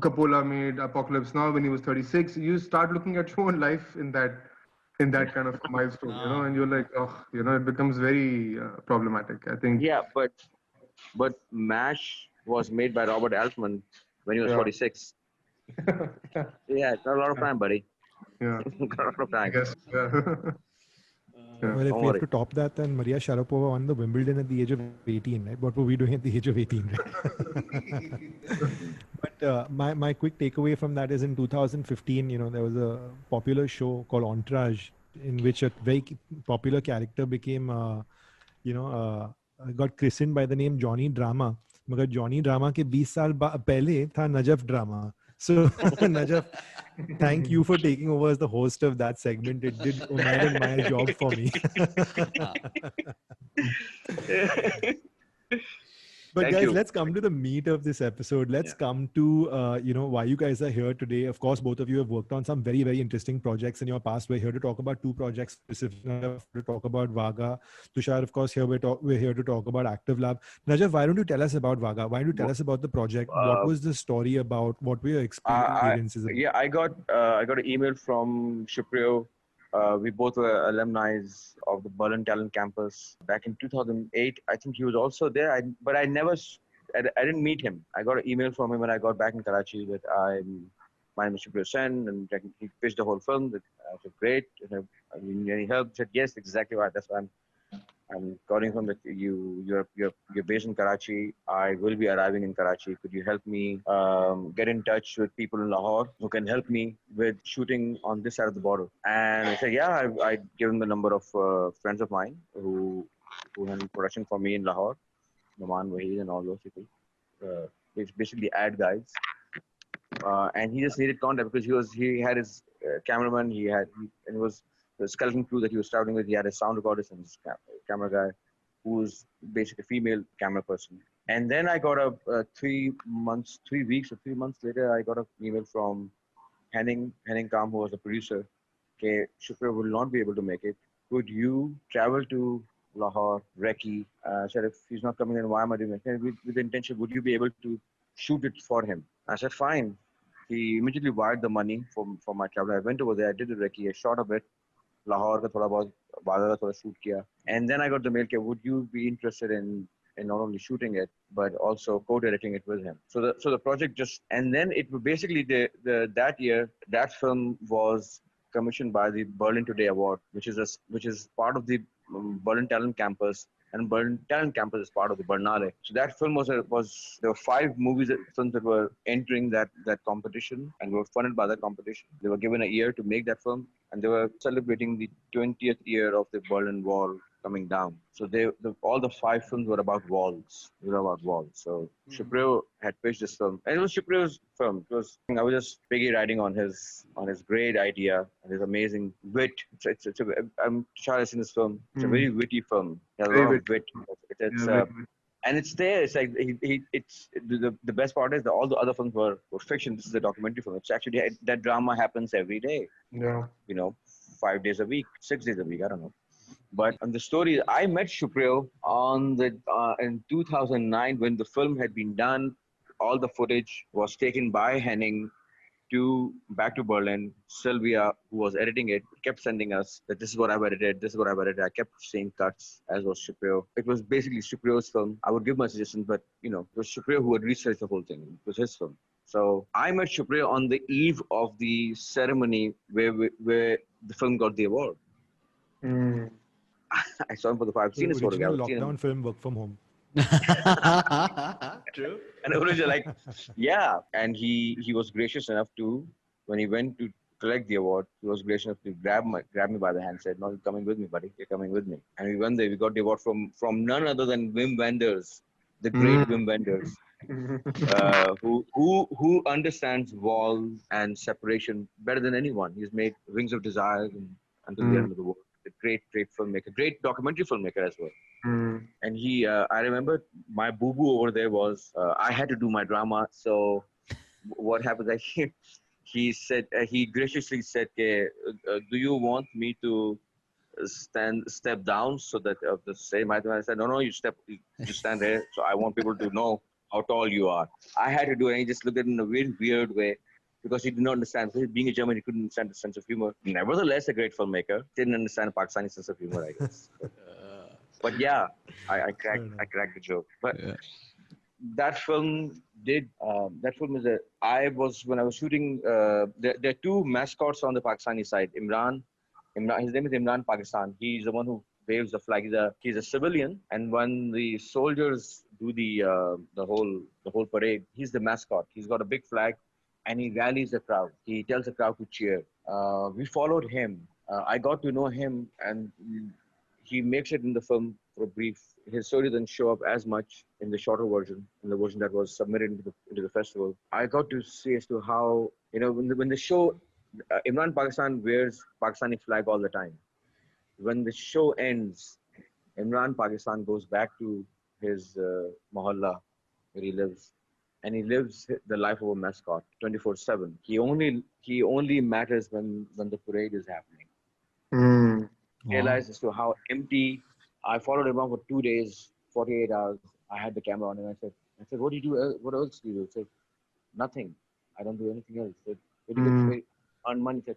Coppola made Apocalypse Now when he was 36. You start looking at your own life in that kind of milestone, and you're like, oh, it becomes very problematic. I think, yeah, but MASH was made by Robert Altman when he was yeah, 46. Yeah, it's not a lot of time, buddy. yeah, Got a lot of I time. guess, yeah. Yeah. Well, if Don't we have worry. to top that, then Maria Sharapova won the Wimbledon at the age of 18, right? What were we doing at the age of 18, right? But my quick takeaway from that is in 2015, there was a popular show called Entourage in which a very popular character became, got christened by the name Johnny Drama. मगर Johnny drama के 20 साल पहले था Najaf drama. So Najaf, thank you for taking over as the host of that segment. It did Umair and my job for me. But Thank guys, you. let's come to the meat of this episode. Let's Yeah. come to why you guys are here today. Of course, both of you have worked on some very, very interesting projects in your past. We're here to talk about two projects specifically. To talk about Vaga. Tushar, of course, here we're here to talk about Active Lab. Najaf, why don't you tell us about Vaga? Why don't you tell us about the project? What Uh, was the story about? What were your experiences about? yeah, I got an email from Shiprio. We both were alumni of the Berlin Talent Campus back in 2008. I think he was also there. But I never, I didn't meet him. I got an email from him when I got back in Karachi that my name is Shiprio Sen, and he pitched the whole film. That I said, great. I mean, any help? He said, yes, exactly right. That's why I'm calling from that you're based in Karachi. I will be arriving in Karachi. Could you help me get in touch with people in Lahore who can help me with shooting on this side of the border? And I said, yeah, I give him the number of friends of mine who handle production for me in Lahore, Naman Wahid and all those people. It's basically ad guys. And he just needed contact because he had his cameraman, and it was the skeleton crew that he was traveling with. He had his sound recordist and his camera guy, who's basically a female camera person. And then I got a 3 weeks or 3 months later, I got an email from Henning Kam, who was the producer. Okay, Shukra will not be able to make it. Could you travel to Lahore, Recce? Said if he's not coming, then why am I doing it? With the intention, would you be able to shoot it for him? I said fine. He immediately wired the money for my travel. I went over there. I did the recce. I shot a bit. Lahore ka thoda bahut, Baga ka thoda shoot kiya. And then I got the mail. Would you be interested in not only shooting it but also co-directing it with him? So the project just, and then it basically that year that film was commissioned by the Berlin Today Award, which is part of the Berlin Talent Campus, and Berlin Talent Campus is part of the Berlinale. So that film was there were 5 films that were entering that competition and were funded by that competition. They were given a year to make that film. and they were celebrating the 20th year of the Berlin Wall coming down. So all the 5 films were about walls. They were about walls. So Shapiro had pitched this film, and it was Shapiro's film. I was just piggy riding on his great idea and his amazing wit. I'm sure I've seen this film. It's a very witty film. It has a lot of wit. And it's there. It's like it's the best part is that all the other films were fiction. This is a documentary film. It's actually that drama happens every day. Yeah. 5 days a week, 6 days a week. I don't know. But on the story, I met Shapiro in 2009 when the film had been done. All the footage was taken by Henning back to Berlin. Sylvia, who was editing it, kept sending us that this is what I've edited, this is what I've edited. I kept seeing cuts, as was Shapiro. It was basically Shapiro's film. I would give my suggestions, but it was Shapiro who had researched the whole thing. It was his film. So I met Shapiro on the eve of the ceremony where the film got the award. I saw him for the I've seen his photograph. Lockdown film, work from home. True. And originally, like, yeah. And he was gracious enough to, when he went to collect the award, he was gracious enough to grab me by the hand, said, "No, you're coming with me, buddy. You're coming with me." And we went there. We got the award from none other than Wim Wenders, the great Wim Wenders, who understands walls and separation better than anyone. He's made Wings of Desire and Until the End of the World. A great filmmaker, great documentary filmmaker as well. And I remember my boo-boo over there was, I had to do my drama. So what happened, he graciously said, do you want me to step down so that the same height? I said, no, you stand there. So I want people to know how tall you are. I had to do it, and he just looked at it in a very weird way, because he did not understand. Being a German, he couldn't understand the sense of humor. Nevertheless, a great filmmaker. Didn't understand Pakistani sense of humor, I guess. But yeah, I cracked the joke. But that film is when I was shooting, there are 2 mascots on the Pakistani side. Imran, his name is Imran Pakistan. He's the one who waves the flag. He's a civilian, and when the soldiers do the whole parade, he's the mascot. He's got a big flag, and he rallies the crowd. He tells the crowd to cheer. We followed him. I got to know him, and he makes it in the film for a brief. His story doesn't show up as much in the shorter version, in the version that was submitted into the festival. I got to see as to how, when the show, Imran Pakistan wears Pakistani flag all the time. When the show ends, Imran Pakistan goes back to his mohalla where he lives. And he lives the life of a mascot 24/7. He only matters when the parade is happening. Realized as to how empty. I followed him around for 2 days, 48 hours. I had the camera on him. I said, what do you do? What else do you do? He said, nothing. I don't do anything else. He said, where do you get paid? Earn money. He said,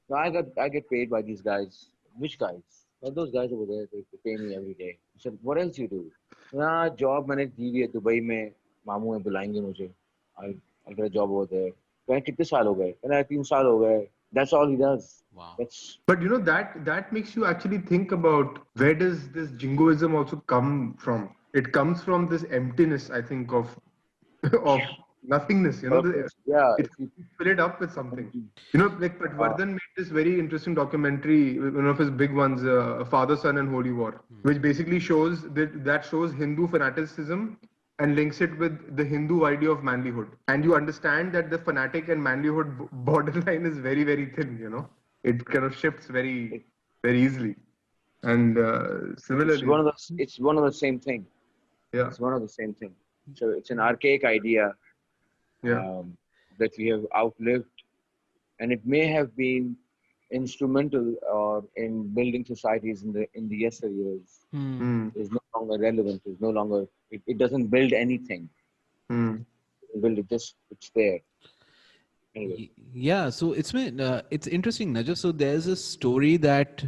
no, I get paid by these guys. Which guys? Well, those guys over there, they pay me every day. He said, what else you do? Nah, job मैंने दी हुई है Dubai में. मामू हैं बुलाएंगे मुझे. I'll get a job over there. कहने कितने साल हो गए? कहने 3 साल हो गए. That's all he does. Wow. But that makes you actually think about, where does this jingoism also come from? It comes from this emptiness, I think, of nothingness. If you fill it up with something. Like Patwardhan made this very interesting documentary, one of his big ones, Father, Son and Holy War, which basically shows Hindu fanaticism and links it with the Hindu idea of manlyhood. And you understand that the fanatic and manlyhood borderline is very, very thin, It kind of shifts very, very easily. And similarly... It's one of the same thing. Yeah. It's one of the same thing. So it's an archaic idea that we have outlived. And it may have been instrumental in building societies in the yesteryears. Is no longer relevant. Is no longer... It doesn't build anything. It's there. Anyway. Yeah, so it's interesting, Najaf. So there's a story that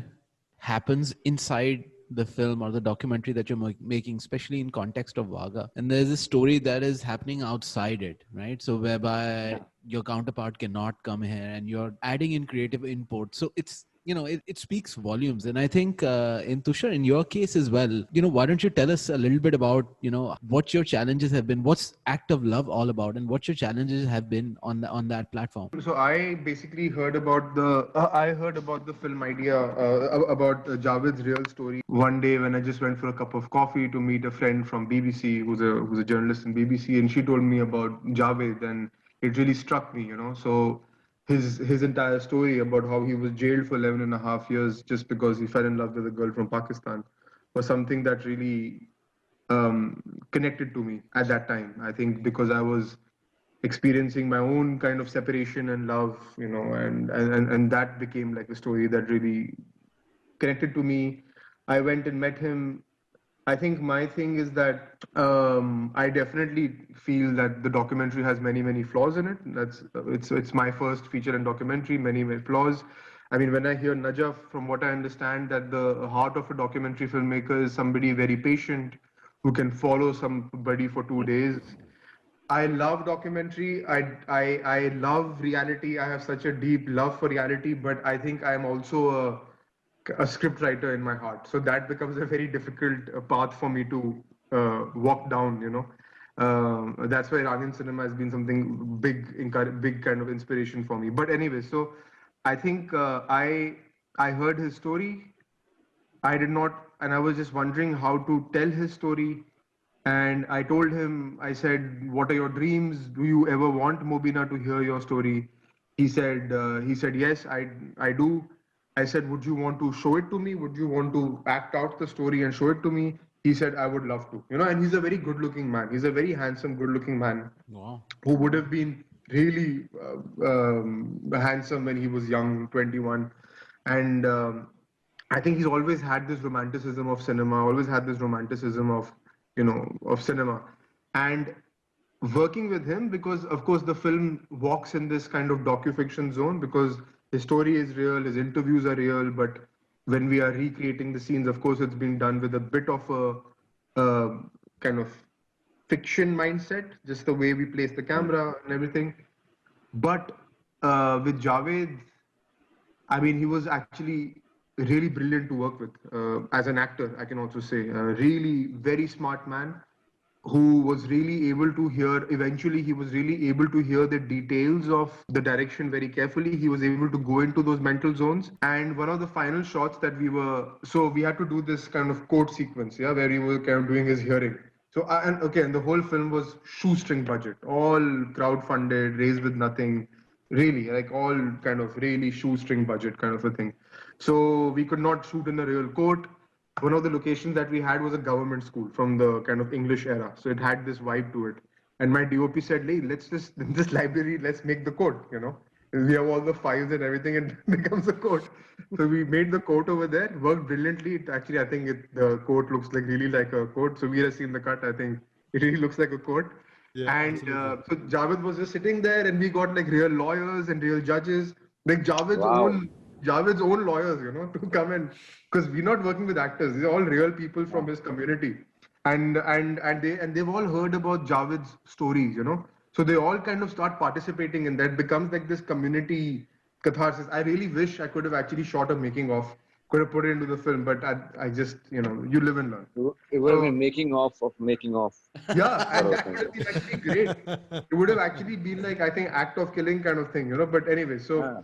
happens inside the film or the documentary that you're making, especially in context of Wagah. And there's a story that is happening outside it, right? So whereby your counterpart cannot come here and you're adding in creative input. So it's it speaks volumes. And I think in Tushar, in your case as well, why don't you tell us a little bit about, what your challenges have been, what's Act of Love all about, and what your challenges have been on that platform? So I basically heard about the film idea about Javed's real story one day when I just went for a cup of coffee to meet a friend from BBC who's a journalist in BBC, and she told me about Javed, and it really struck me, So his entire story about how he was jailed for 11 and a half years just because he fell in love with a girl from Pakistan was something that really connected to me at that time. I think because I was experiencing my own kind of separation and love, and that became like a story that really connected to me. I went and met him. I think my thing is that I definitely feel that the documentary has many flaws in it. It's my first feature and documentary, many flaws. I mean, when I hear Najaf, from what I understand, that the heart of a documentary filmmaker is somebody very patient who can follow somebody for 2 days. I love documentary. I love reality. I have such a deep love for reality, but I think I am also a script writer in my heart. So that becomes a very difficult path for me to walk down. That's why Iranian cinema has been something big kind of inspiration for me. But anyway, so I think I heard his story. I did not, and I was just wondering how to tell his story. And I told him, I said, "What are your dreams? Do you ever want Mobina to hear your story?" He said, "Yes, I do." I said, "Would you want to show it to me? Would you want to act out the story and show it to me?" He said, "I would love to." And he's a very good-looking man. He's a very handsome, good-looking man. Wow. Who would have been really handsome when he was young, 21. And I think he's always had this romanticism of cinema, always had this romanticism of cinema. And working with him, because of course the film walks in this kind of docu-fiction zone, because his story is real, his interviews are real, but when we are recreating the scenes, of course it's been done with a bit of a kind of fiction mindset, just the way we place the camera and everything. But with Javed, I mean, he was actually really brilliant to work with as an actor. I can also say, really very smart man who was really able to hear. Eventually, he was really able to hear the details of the direction very carefully. He was able to go into those mental zones. And one of the final shots that we had to do this kind of court sequence, yeah, where he was kind of doing his hearing. So, and the whole film was shoestring budget, all crowd funded, raised with nothing, really, like all kind of really shoestring budget kind of a thing. So we could not shoot in a real court. One of the locations that we had was a government school from the kind of English era. So it had this vibe to it. And my DOP said, "Hey, let's just, in this library, let's make the court. We have all the files and everything, and it becomes a court." So we made the court over there, it worked brilliantly. Actually, I think the court looks like really like a court. So we have seen the cut. I think it really looks like a court. Yeah, And so Javed was just sitting there, and we got like real lawyers and real judges, like Javed's own lawyers, to come in, because we're not working with actors. These are all real people from his community, and they've all heard about Javed's stories. So they all kind of start participating in that. Becomes like this community catharsis. I really wish I could have actually shot a making of, could have put it into the film, but I just, you live and learn. It would have been making off of making off. Yeah, and that would have been actually great. It would have actually been like, I think, act of killing kind of thing, But anyway, so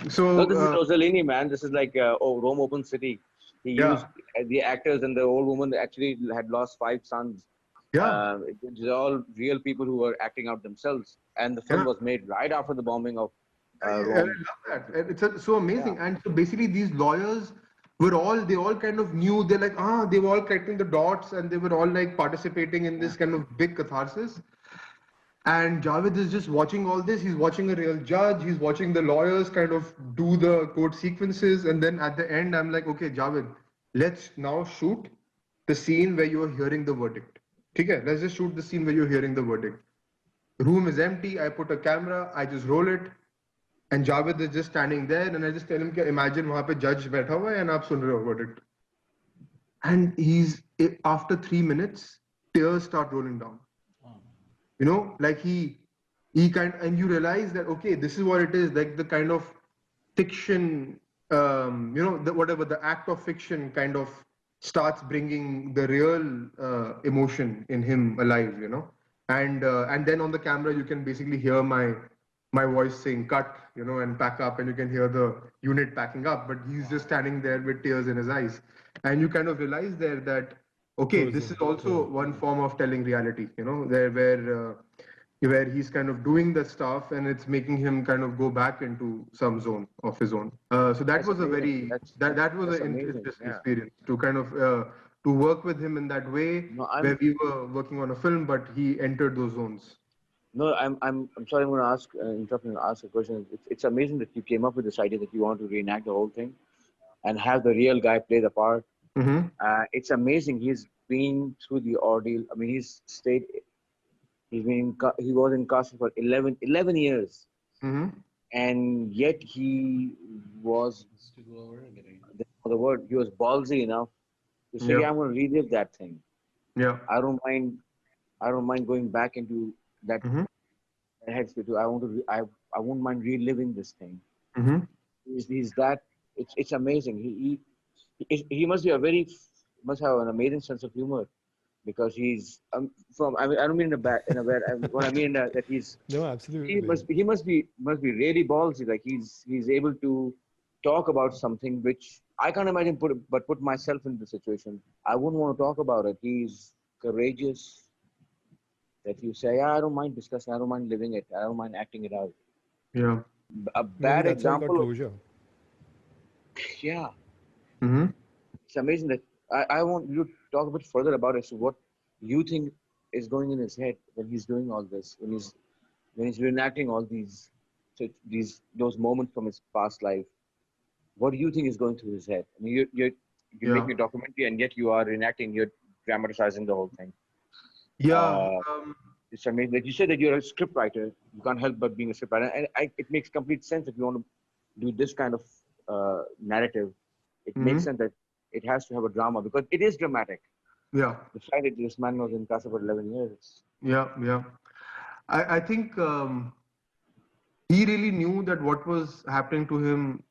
This is Rossellini, man. This is like Rome Open City. He used the actors, and the old woman actually had lost 5 sons. Yeah. These are all real people who were acting out themselves, and the film was made right after the bombing of Rome. I love that. And it's so amazing. And so basically, these lawyers they all kind of knew. They're like, they were all connecting the dots, and they were all like participating in this kind of big catharsis. And Javed is just watching all this. He's watching a real judge. He's watching the lawyers kind of do the court sequences. And then at the end, I'm like, "Okay, Javed, let's now shoot the scene where you're hearing the verdict. Okay, let's just shoot the scene where you're hearing the verdict. Room is empty. I put a camera. I just roll it. And Javed is just standing there. And I just tell him, imagine वहाँ पे judge बैठा हुआ है and आप सुन रहे हो verdict." And after 3 minutes, tears start rolling down. Like he and you realize that, okay, this is what it is, like the kind of fiction whatever the act of fiction kind of starts bringing the real emotion in him alive, and then on the camera you can basically hear my voice saying cut, and pack up, and you can hear the unit packing up, but he's just standing there with tears in his eyes, and you kind of realize there that okay, this is also one form of telling reality, there where he's kind of doing the stuff and it's making him kind of go back into some zone of his own. So that was a very that was an interesting experience to kind of to work with him in that way, where we were working on a film, but he entered those zones. No, I'm sorry. I'm going to ask, interrupt and ask a question. It's amazing that you came up with this idea that you want to reenact the whole thing, and have the real guy play the part. Mm-hmm. It's amazing. He's been through the ordeal. I mean, he was in casting for 11 years, Mm-hmm. and yet he was the word. He was ballsy enough to say, Yeah. "I'm going to relive that thing. Yeah. I don't mind going back into that Mm-hmm. headspace. I won't mind reliving this thing." Mm-hmm. He's that. It's amazing. He must have an amazing sense of humor, because he's from. I mean, I don't mean in a bad. What I mean that he's. No, absolutely. He must be really ballsy. Like he's able to talk about something which I can't imagine. Put myself in the situation. I wouldn't want to talk about it. He's courageous. That you say, I don't mind discussing. I don't mind living it. I don't mind acting it out. Yeah. A Maybe bad that's why he got example. closure. Yeah. Mm-hmm. It's amazing that I want you to talk a bit further about as to what you think is going in his head when he's doing all this, when he's reenacting all those moments from his past life. What do you think is going through his head? I mean, you're making a documentary, and yet you are reenacting, you're dramatizing the whole thing. Yeah. It's amazing. Like you said that you're a script writer. You can't help but being a script writer, and it makes complete sense if you want to do this kind of narrative. It makes sense that it has to have a drama, because it is dramatic. Yeah. The fact that this man was in Casa for 11 years. Yeah. I think he really knew that what was happening to him,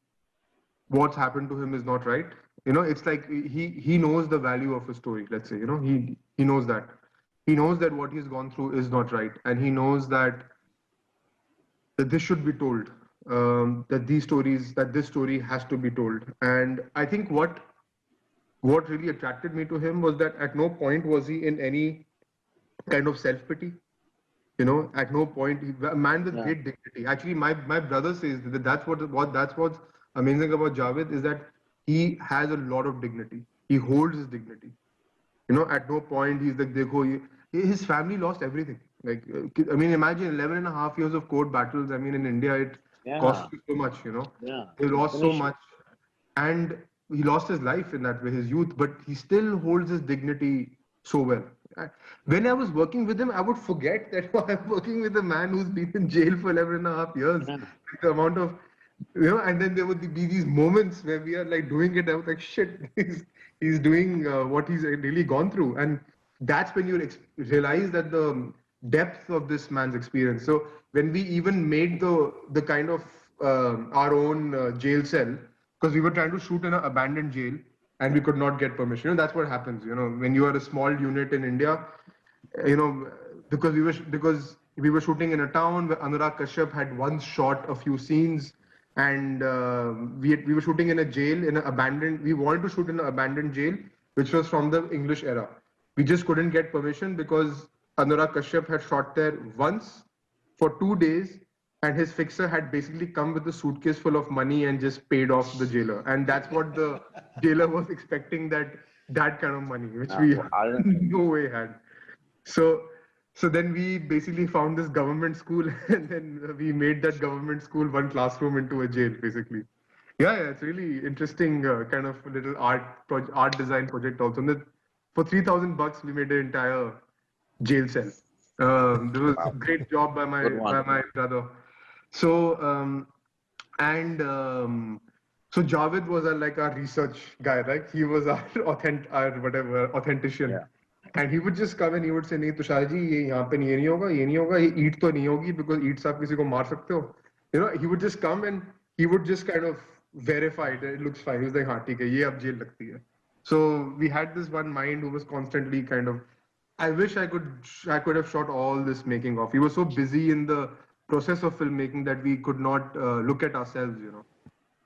what's happened to him is not right. It's like he knows the value of a story, let's say, he knows that. He knows that what he's gone through is not right. And he knows that this should be told, that this story has to be told. And I think what really attracted me to him was that at no point was he in any kind of self-pity. At no point, a man with great dignity. Actually, my brother says that that's what's amazing about Javed, is that he has a lot of dignity. He holds his dignity. At no point he's like, Dekho, his family lost everything. Like, I mean, imagine 11.5 years of court battles. I mean, in India, it cost you so much, Yeah. He lost so much. And he lost his life in that way, his youth, but he still holds his dignity so well. When I was working with him, I would forget that I'm working with a man who's been in jail for 11.5 years. Yeah. The amount of, and then there would be these moments where we are like doing it. I was like, shit, he's doing what he's really gone through. And that's when you realize that the depth of this man's experience. So when we even made the kind of our own jail cell, because we were trying to shoot in an abandoned jail and we could not get permission. That's what happens, when you are a small unit in India, because we were shooting in a town where Anurag Kashyap had once shot a few scenes, and we were shooting in a jail we wanted to shoot in an abandoned jail, which was from the English era. We just couldn't get permission because Anurag Kashyap had shot there once for 2 days, and his fixer had basically come with a suitcase full of money and just paid off the jailer. And that's what the jailer was expecting, that kind of money, which we no way had. So then we basically found this government school, and then we made that government school one classroom into a jail, basically. Yeah, it's really interesting kind of little art design project also. And for $3,000, we made an entire jail cell. There was a great job by my brother. So so Javed was like our research guy, right? He was our authentician. Yeah. And he would just come and he would say, "नहीं तुषार जी, ये यहाँ पे नहीं होगा, ये नहीं होगा, ये ईंट तो नहीं होगी because ईंट से आप किसी को मार सकते हो." He would just come and he would just kind of verified that it looks fine. He was like, हाँ ठीक है, ये अब जेल लगती है. So we had this one mind who was constantly kind of. I wish I could have shot all this making of. We were so busy in the process of filmmaking that we could not look at ourselves, you know.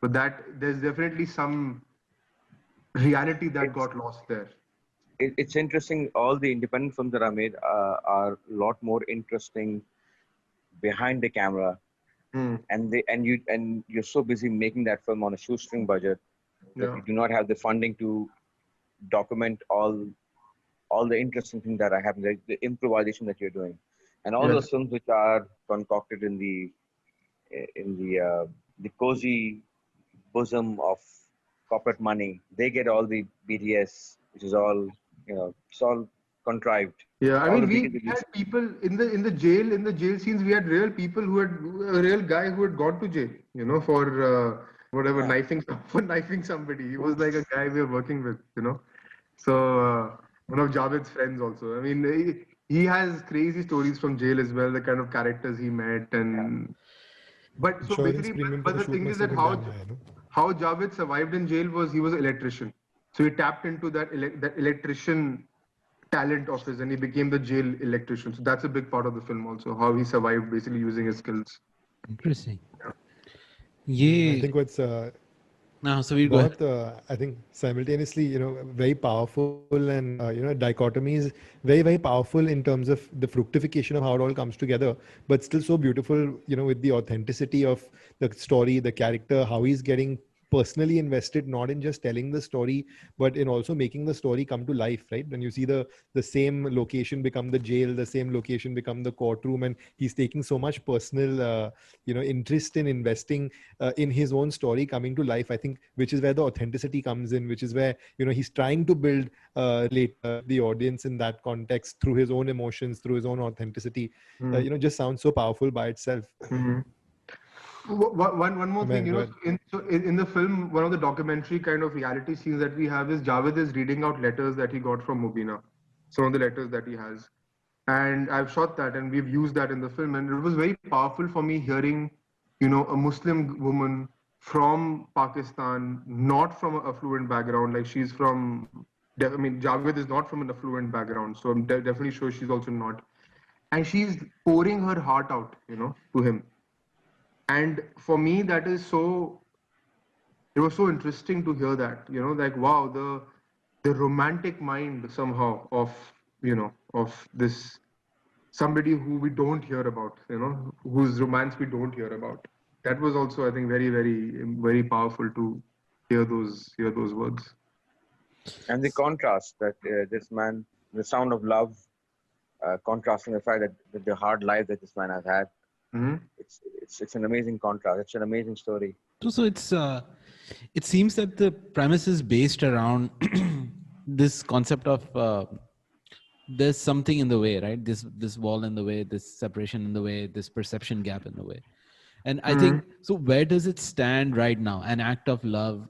But that there's definitely some reality that got lost there. It's interesting. All the independent films that are made are a lot more interesting behind the camera, and you're so busy making that film on a shoestring budget that you do not have the funding to document all the interesting things that are happening, the improvisation that you're doing, and all those films which are concocted in the cozy bosom of corporate money. They get all the BDS, which is all, it's all contrived. Yeah, I all mean, we had people in the jail scenes. We had real people a real guy who had gone to jail, you know, for knifing somebody. He was like a guy we were working with, you know. So one of Javed's friends also. I mean, he has crazy stories from jail as well. The kind of characters he met and. But so basically, but the thing is that how Javed survived in jail was he was an electrician. So he tapped into that electrician talent of his and he became the jail electrician. So that's a big part of the film also, how he survived basically using his skills. Interesting. Yeah. I think what's so we go. I think simultaneously, you know, very powerful and dichotomies, very, very powerful in terms of the fructification of how it all comes together, but still so beautiful, you know, with the authenticity of the story, the character, how he's getting personally invested, not in just telling the story, but in also making the story come to life, right? When you see the same location become the jail, the same location become the courtroom, and he's taking so much personal, interest in investing in his own story coming to life, I think, which is where the authenticity comes in, which is where, you know, he's trying to build the audience in that context through his own emotions, through his own authenticity, just sounds so powerful by itself. Mm-hmm. One more thing, you know, in the film, one of the documentary kind of reality scenes that we have is Javed is reading out letters that he got from Mubina, some of the letters that he has, and I've shot that and we've used that in the film, and it was very powerful for me hearing, you know, a Muslim woman from Pakistan, not from an affluent background, like she's from, I mean, Javed is not from an affluent background, so I'm definitely sure she's also not, and she's pouring her heart out, you know, to him. And for me, it was so interesting to hear that, you know, like, wow, the romantic mind somehow of, you know, of this somebody who we don't hear about, you know, whose romance we don't hear about. That was also, I think, very, very, very powerful to hear those words. And the contrast that this man, the sound of love, contrasting the fact that the hard life that this man has had. Mm-hmm. It's an amazing contrast. It's an amazing story. So it's it seems that the premise is based around this concept of there's something in the way, right? This wall in the way, this separation in the way, this perception gap in the way. And I think so. Where does it stand right now? An act of love.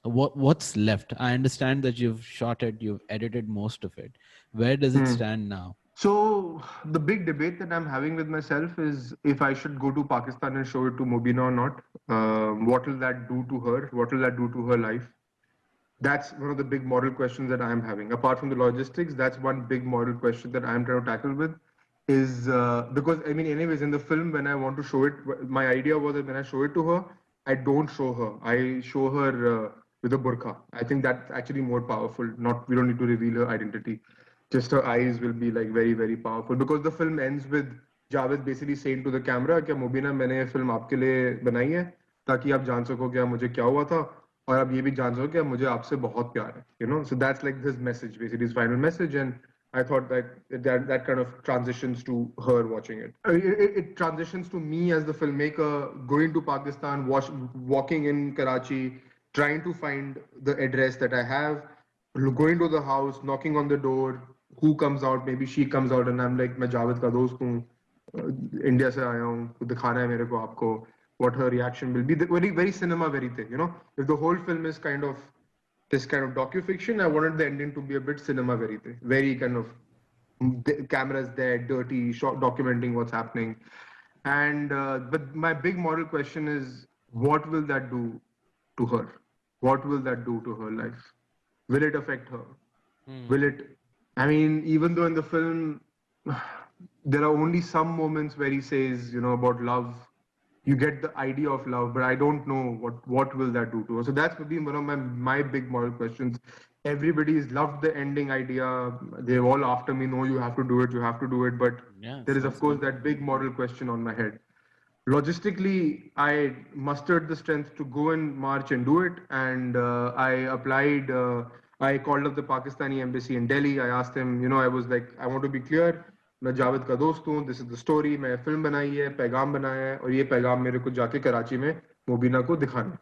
What's left? I understand that you've shot it, you've edited most of it. Where does it stand now? So the big debate that I'm having with myself is if I should go to Pakistan and show it to Mubina or not. What will that do to her? What will that do to her life? That's one of the big moral questions that I'm having. Apart from the logistics, that's one big moral question that I'm trying to tackle with. Is because I mean, anyways, in the film, when I want to show it, my idea was that when I show it to her, I don't show her. I show her with a burqa. I think that's actually more powerful. We don't need to reveal her identity. Just her eyes will be like very, very powerful because the film ends with Javed basically saying to the camera कि मुबीना मैंने ये film आपके लिए बनाई है ताकि आप जान सको कि मुझे क्या हुआ था और आप ये भी जान सको कि मुझे आपसे बहुत प्यार है, you know. So that's like his message, basically his final message, and I thought that kind of transitions to her watching it. It transitions to me as the filmmaker going to Pakistan, walking in Karachi, trying to find the address that I have, going to the house, knocking on the door. Who comes out? Maybe she comes out, and I'm like, मैं जावेद का दोस्त हूँ, India से आया हूँ, दिखाना है मेरे को आपको. What her reaction will be? Very, very cinema verite, you know. If the whole film is kind of this kind of docu-fiction, I wanted the ending to be a bit cinema verite, very kind of the cameras there, dirty, shot, documenting what's happening. And but my big moral question is, what will that do to her? What will that do to her life? Will it affect her? Will it? I mean, even though in the film there are only some moments where he says, about love, you get the idea of love, but I don't know what will that do to her. So that's been one of my big moral questions. Everybody's loved the ending idea. They're all after me. No, you have to do it. You have to do it. But Yeah, there is, of sounds course, good. that big moral question on my head. Logistically, I mustered the strength to go and march and do it. And I applied. I called up the Pakistani embassy in Delhi. I asked him, I was like, I want to be clear. मैं जावेद का दोस्त हूँ. This is the story. मैं film बनाई है, पैगाम बनाया है, और ये पैगाम मेरे को जाके कराची में मुबीना को दिखाना है.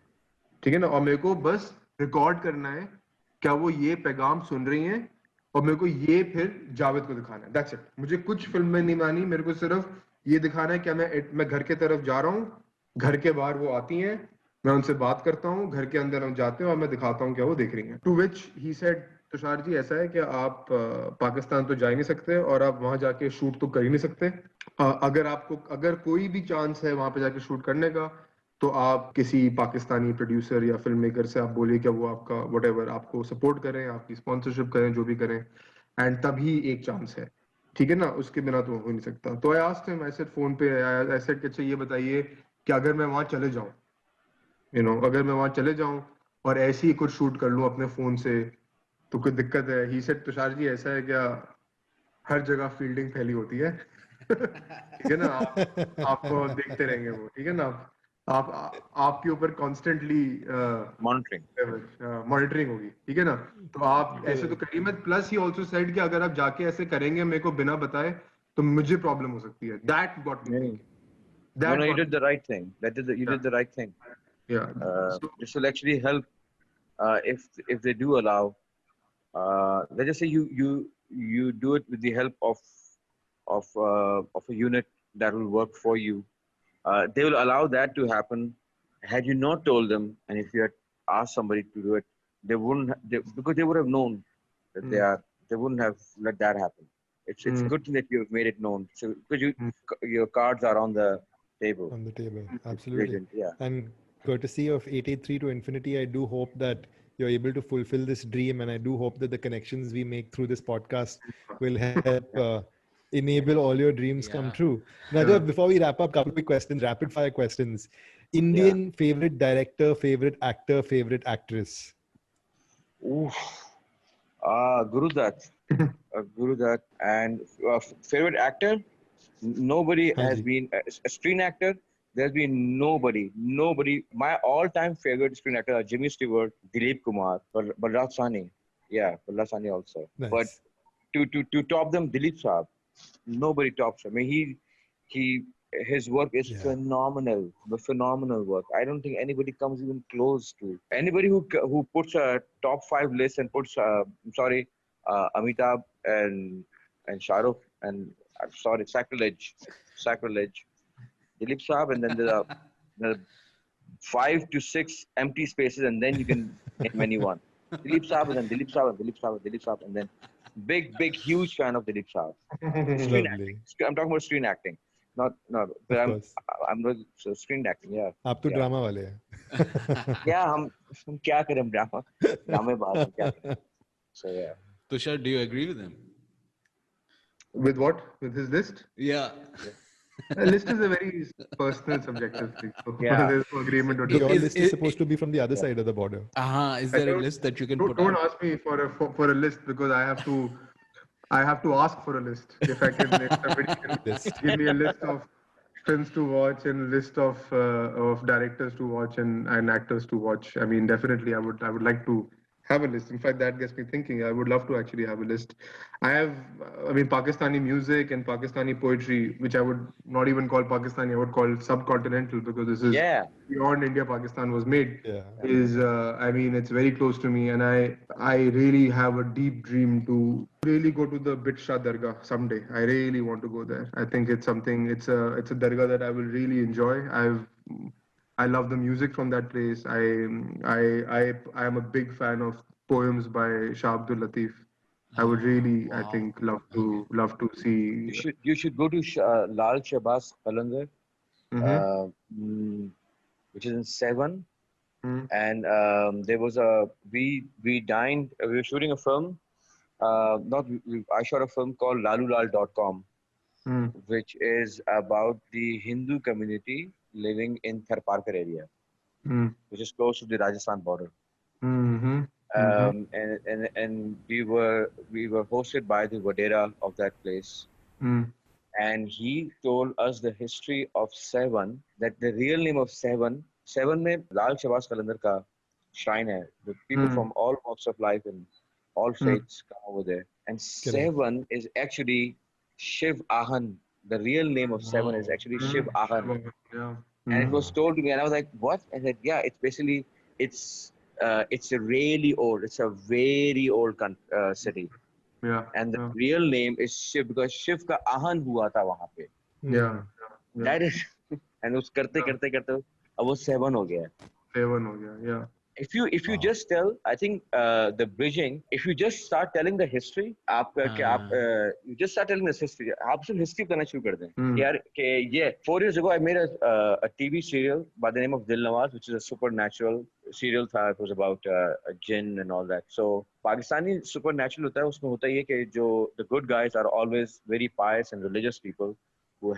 ठीक है ना? और मेरे को बस रिकॉर्ड करना है क्या वो ये पैगाम सुन रही हैं, और मेरे को ये फिर जावेद को दिखाना है. That's it. मुझे कुछ फिल्म में नहीं मानी. मेरे को सिर्फ ये दिखाना है क्या मैं घर के तरफ जा रहा हूँ, घर के बाहर वो आती हैं, मैं उनसे बात करता हूँ, घर के अंदर हम जाते हैं और मैं दिखाता हूँ क्या वो देख रही हैं. To which he said, Tushar ji ऐसा है कि आप पाकिस्तान तो जा ही नहीं सकते और आप वहां जाके शूट तो कर ही नहीं सकते. अगर कोई भी चांस है वहां पे जाके शूट करने का, तो आप किसी पाकिस्तानी प्रोड्यूसर या फिल्म मेकर से आप बोलिए कि वो आपका व्हाटएवर आपको सपोर्ट करें, आपकी स्पॉन्सरशिप करें, जो भी करें, एंड तभी एक चांस है. ठीक है ना? उसके बिना तो हो नहीं सकता. तो I asked him, I said phone पे, आई सेड कि अच्छा ये बताइए कि अगर मैं वहां चले जाऊं, अगर मैं वहां चले जाऊं और ऐसे ही कुछ शूट कर लूं अपने फोन से, तो कोई दिक्कत है? ही सेड, तुषार जी ऐसा है क्या, हर जगह फील्डिंग फैली होती है. ठीक है ना? आपको देखते रहेंगे वो. ठीक है ना? आपके ऊपर कॉन्स्टेंटली Monitoring. मॉनिटरिंग होगी. ठीक है ना? तो आप ऐसे तो करिए मत. प्लस ही ऑल्सो सेड कि अगर आप जाके ऐसे करेंगे मेरे को बिना बताए, तो मुझे प्रॉब्लम हो सकती है. That got me thinking. No, you did the right thing. You did the right thing. So This will actually help if they do allow. Let's just say you do it with the help of a unit that will work for you. They will allow that to happen. Had you not told them, and if you had asked somebody to do it, they wouldn't. Because they would have known that they wouldn't have let that happen. It's a good thing that you have made it known. So because your cards are on the table. On the table, absolutely. Brilliant, yeah. And courtesy of 883 to Infinity, I do hope that you're able to fulfill this dream, and I do hope that the connections we make through this podcast will help enable all your dreams come true. Najib, before we wrap up, couple quick questions, rapid fire questions. Indian favorite director, favorite actor, favorite actress? Oof. Guru Dutt. Guru Dutt. And favorite actor? Nobody has been a screen actor. There's been nobody. My all-time favorite screen actor are Jimmy Stewart, Dilip Kumar, Balraj Sahni. Yeah, Balraj Sahni also. Nice. But to top them, Dilip Saab. Nobody tops him. I mean, his work is phenomenal. The phenomenal work. I don't think anybody comes even close to anybody who puts a top 5 list and puts Amitabh and Shah Rukh and sacrilege. Dilip Saab, and then there are 5 to 6 empty spaces, and then you can name anyone. Dilip Saab, and then Dilip Saab, and Dilip Saab, and Dilip Saab, and then big, huge fan of Dilip Saab. Screen acting. I'm talking about screen acting. But I'm not so screen acting. Yeah. आप तो drama वाले हैं. Yeah, हम क्या करें ड्रामे बात हम क्या करें. So yeah. Tushar, do you agree with him? With what? With his list? Yeah. A list is a very personal, subjective thing. So there's no agreement. Your list is supposed to be from the other side of the border. Is there a list that you can put Don't ask me for a list, because I have to ask for a list. If I can, if somebody can give me a list of films to watch and a list of directors to watch and actors to watch. I mean, definitely, I would like to have a list. In fact, that gets me thinking. I would love to actually have a list. Pakistani music and Pakistani poetry, which I would not even call Pakistani, I would call subcontinental, because this is beyond India. Pakistan was made. It's very close to me, and I really have a deep dream to really go to the Bit Shah Dargah someday. I really want to go there. I think it's a dargah that I will really enjoy. I love the music from that place. I am a big fan of poems by Shah Abdul Latif. I would really, I think, love to see. You should go to Lal Shahbaz Qalandar, which is in 7. and there was we dined. We were shooting a film. I shot a film called lalulal.com, which is about the Hindu community living in Tharparkar area, which is close to the Rajasthan border. And we were hosted by the Vadera of that place, and he told us the history of Sevan. That the real name of Sevan में लाल शहबाज कलंदर का shrine है. The people from all walks of life and all faiths come over there. And Sevan is actually Shiv Ahan. The real name of Sevan is actually Shiv Ahan. Yeah. And it was told to me, and I was like, "What?" And I said, "Yeah, it's basically it's a really old. It's a very old city, Yeah. and the real name is Shiv because Shiv का आहान हुआ था वहाँ पे. Yeah. That is, and उस करते अब वो 7 हो गया. 7 हो गया. Yeah. If you just tell, I think the bridging. If you just start telling the history, you just start telling this history. आप सिर्फ history बताना शुरू कर दें. यार कि 4 years ago I made a TV serial by the name of Dil Nawaz, which is a supernatural serial. It was about a jinn and all that. So Pakistani supernatural होता है, उसमें होता ये कि जो the good guys are always very pious and religious people who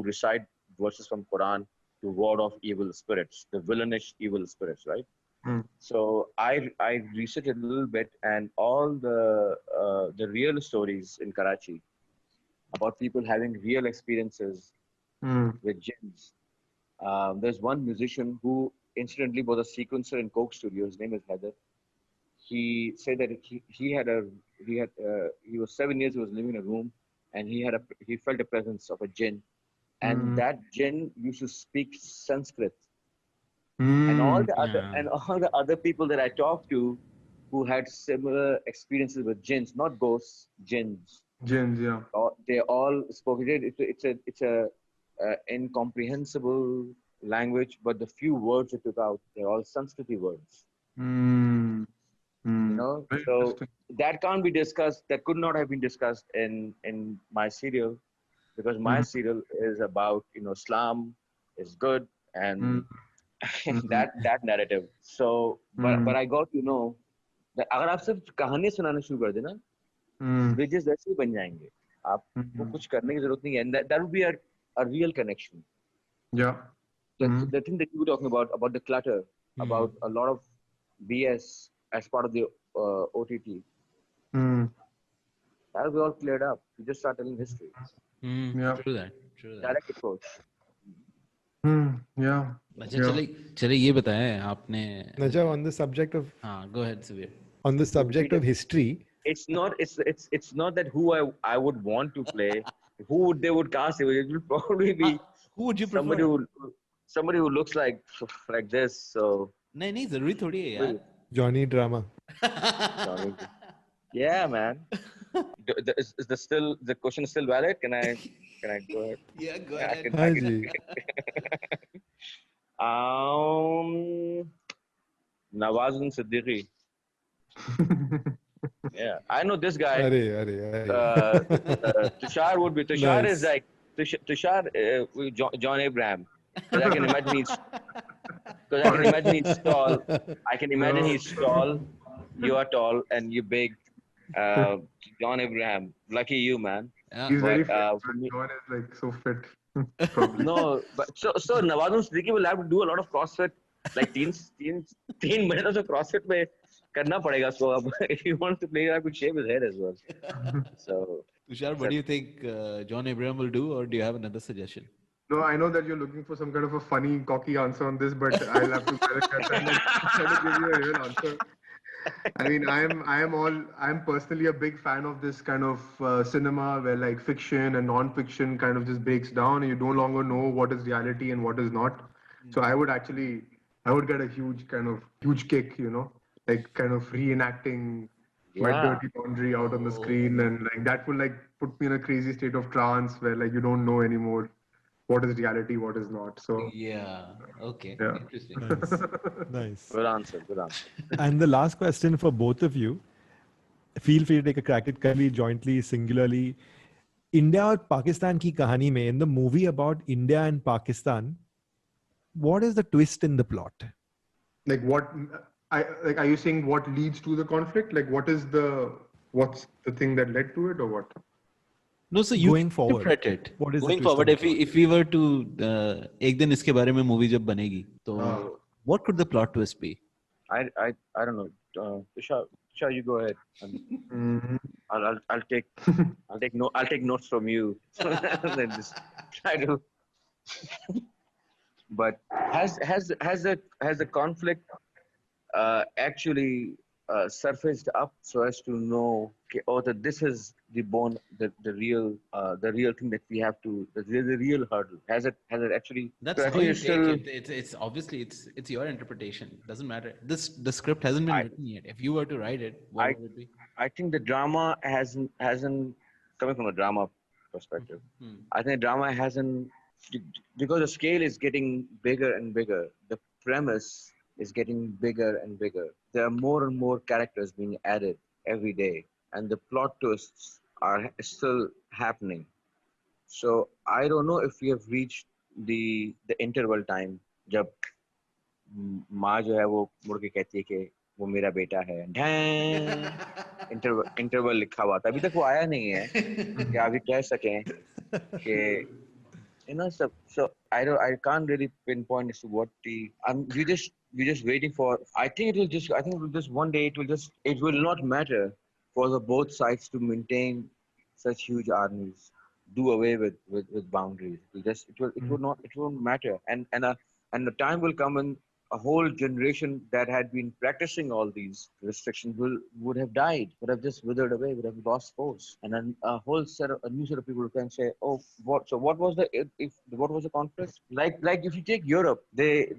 recite verses from Quran to ward off evil spirits, the villainish evil spirits, right? So I researched a little bit, and all the real stories in Karachi about people having real experiences with jinns. There's one musician who incidentally was a sequencer in Coke Studio. His name is Heather. He said that he was 7 years. He was living in a room, and he felt a presence of a jinn, and that jinn used to speak Sanskrit. And all the other people that I talked to who had similar experiences with jinns, not ghosts, jinns. Jinns, yeah. They all spoke it. It's a incomprehensible language, but the few words it took out, they're all Sanskriti words. You know, so that can't be discussed. That could not have been discussed in my serial, because my serial is about, Islam is good and that narrative. So, but I got to know that अगर आप सिर्फ कहानी सुनाना शुरू कर देना, bridges वैसे ही बन जाएंगे. आपको कुछ करने की जरूरत नहीं है, and that would be a real connection. Yeah. The thing that you were talking about the clutter, about a lot of BS as part of the OTT. That will be all cleared up. You just start telling history. Yeah. True that. Direct approach. Yeah. अच्छा चलिए ये बताएं आपने. Naja, on the subject of. Go ahead, Subir. On the subject of history. It's not that who I would want to play. Who they would cast it? It would probably be. Who would you prefer? Somebody who looks like this. So. नहीं जरूरी थोड़ी है यार. Johnny Drama. Yeah, man. Is the question is still valid? Can I go ahead? Yeah, go ahead. Nawazuddin Siddiqui. Yeah, I know this guy. Tushar would be. Tushar nice. Is like Tushar, John Abraham. Because I can imagine he's tall. I can imagine he's tall. You are tall and you big. John Abraham, lucky you, man. Yeah. He's very fit. John is like so fit. No, but so Nawazuddin Siddiqui will have to do a lot of CrossFit, like 3 minutes of CrossFit में करना पड़ेगा उसको अब. If he wants to play, I could shave his head as well. So, Tushar, what do you think John Abraham will do, or do you have another suggestion? No, I know that you're looking for some kind of a funny, cocky answer on this, but I'll have to try to give you a real answer. I mean, I'm personally a big fan of this kind of cinema where like fiction and non-fiction kind of just breaks down and you no longer know what is reality and what is not. So I would get a huge kick, like kind of reenacting my dirty laundry out on the screen, and like that would like put me in a crazy state of trance where like you don't know anymore what is reality, what is not. So okay, interesting. Nice. Good answer. And the last question for both of you, feel free to take a crack at it jointly, singularly. India और Pakistan की कहानी में, in the movie about India and Pakistan, what is the twist in the plot? Like what? Are you saying what leads to the conflict? Like what's the thing that led to it, or what? No, so you Going can forward, interpret it. what is the Going twist forward, of the plot? if we were to एक दिन इसके बारे में movie जब बनेगी, तो Ah. what could the plot twist be? I don't know. Tushar, you go ahead. Mhm. I'll take notes from you. And then just try to. But has the conflict actually surfaced up so as to know, okay, oh, that this is the real thing that we have to, the real hurdle. Has it actually? That's So I how think you it's take still. it. It's obviously it's your interpretation. Doesn't matter. The script hasn't been I written yet. If you were to write it, what I would it be? I think the drama hasn't coming from a drama perspective. Hmm. I think drama hasn't, because the scale is getting bigger and bigger. The premise is getting bigger and bigger. There are more and more characters being added every day, and the plot twists are still happening. So I don't know if we have reached the interval time जब माँ जो है वो मुड़ के कहती है कि वो मेरा बेटा है इंटरवल लिखा हुआ था अभी तक वो आया नहीं है कि अभी कह सकें कि so I can't really pinpoint as to what the we're just waiting for. I think it will just one day it will not matter for the both sides to maintain such huge armies, do away with boundaries. It won't matter, and the time will come when a whole generation that had been practicing all these restrictions would have died, would have just withered away, would have lost force, and then a new set of people can say, "Oh, what? So what was what was the conflict? Like if you take Europe, the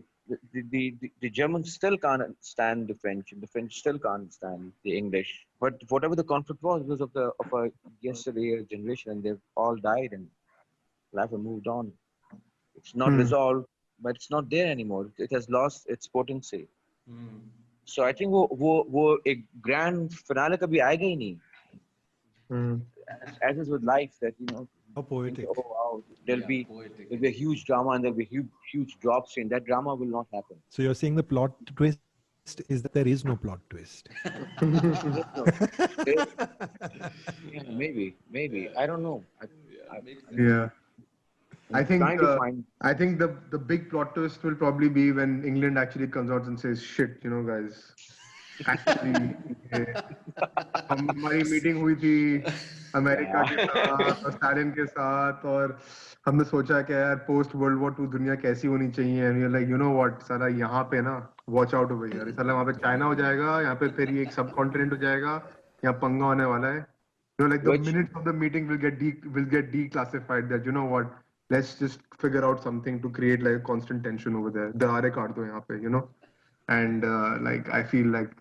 Germans still can't stand the French, and the French still can't stand the English. But whatever the conflict was of a yesterday generation, and they've all died, and life has moved on. It's not Hmm. resolved, but it's not there anymore. It has lost its potency. So I think वो एक grand finale कभी आएगा ही नहीं. Hmm. As is with life, that How think, poetic. oh wow, there'll Yeah, be poetic. there'll be a huge drama and there'll be huge drop scene. That drama will not happen. So you're saying the plot twist is that there is no plot twist. There's no, there, yeah, maybe I don't know. Yeah. I I'm think trying to find. I think the big plot twist will probably be when England actually comes out and says, "Shit, guys, actually, ये हमारी meeting हुई थी America Yeah. के साथ और Stalin के साथ और हमने सोचा कि यार पोस्ट वर्ल्ड वॉर 2 दुनिया कैसी होनी चाहिए एंड यू लाइक व्हाट साला यहाँ पे ना वॉच आउट हो गई यार साला वहाँ पे चाइना हो जाएगा यहाँ पे फिर ये एक सब कॉन्टिनेंट हो जाएगा यहाँ पंगा होने वाला है like the Which minutes of the meeting will get declassified that what let's just figure out something to create like a constant tension over there दरारें काट दो यहाँ पे and like I feel like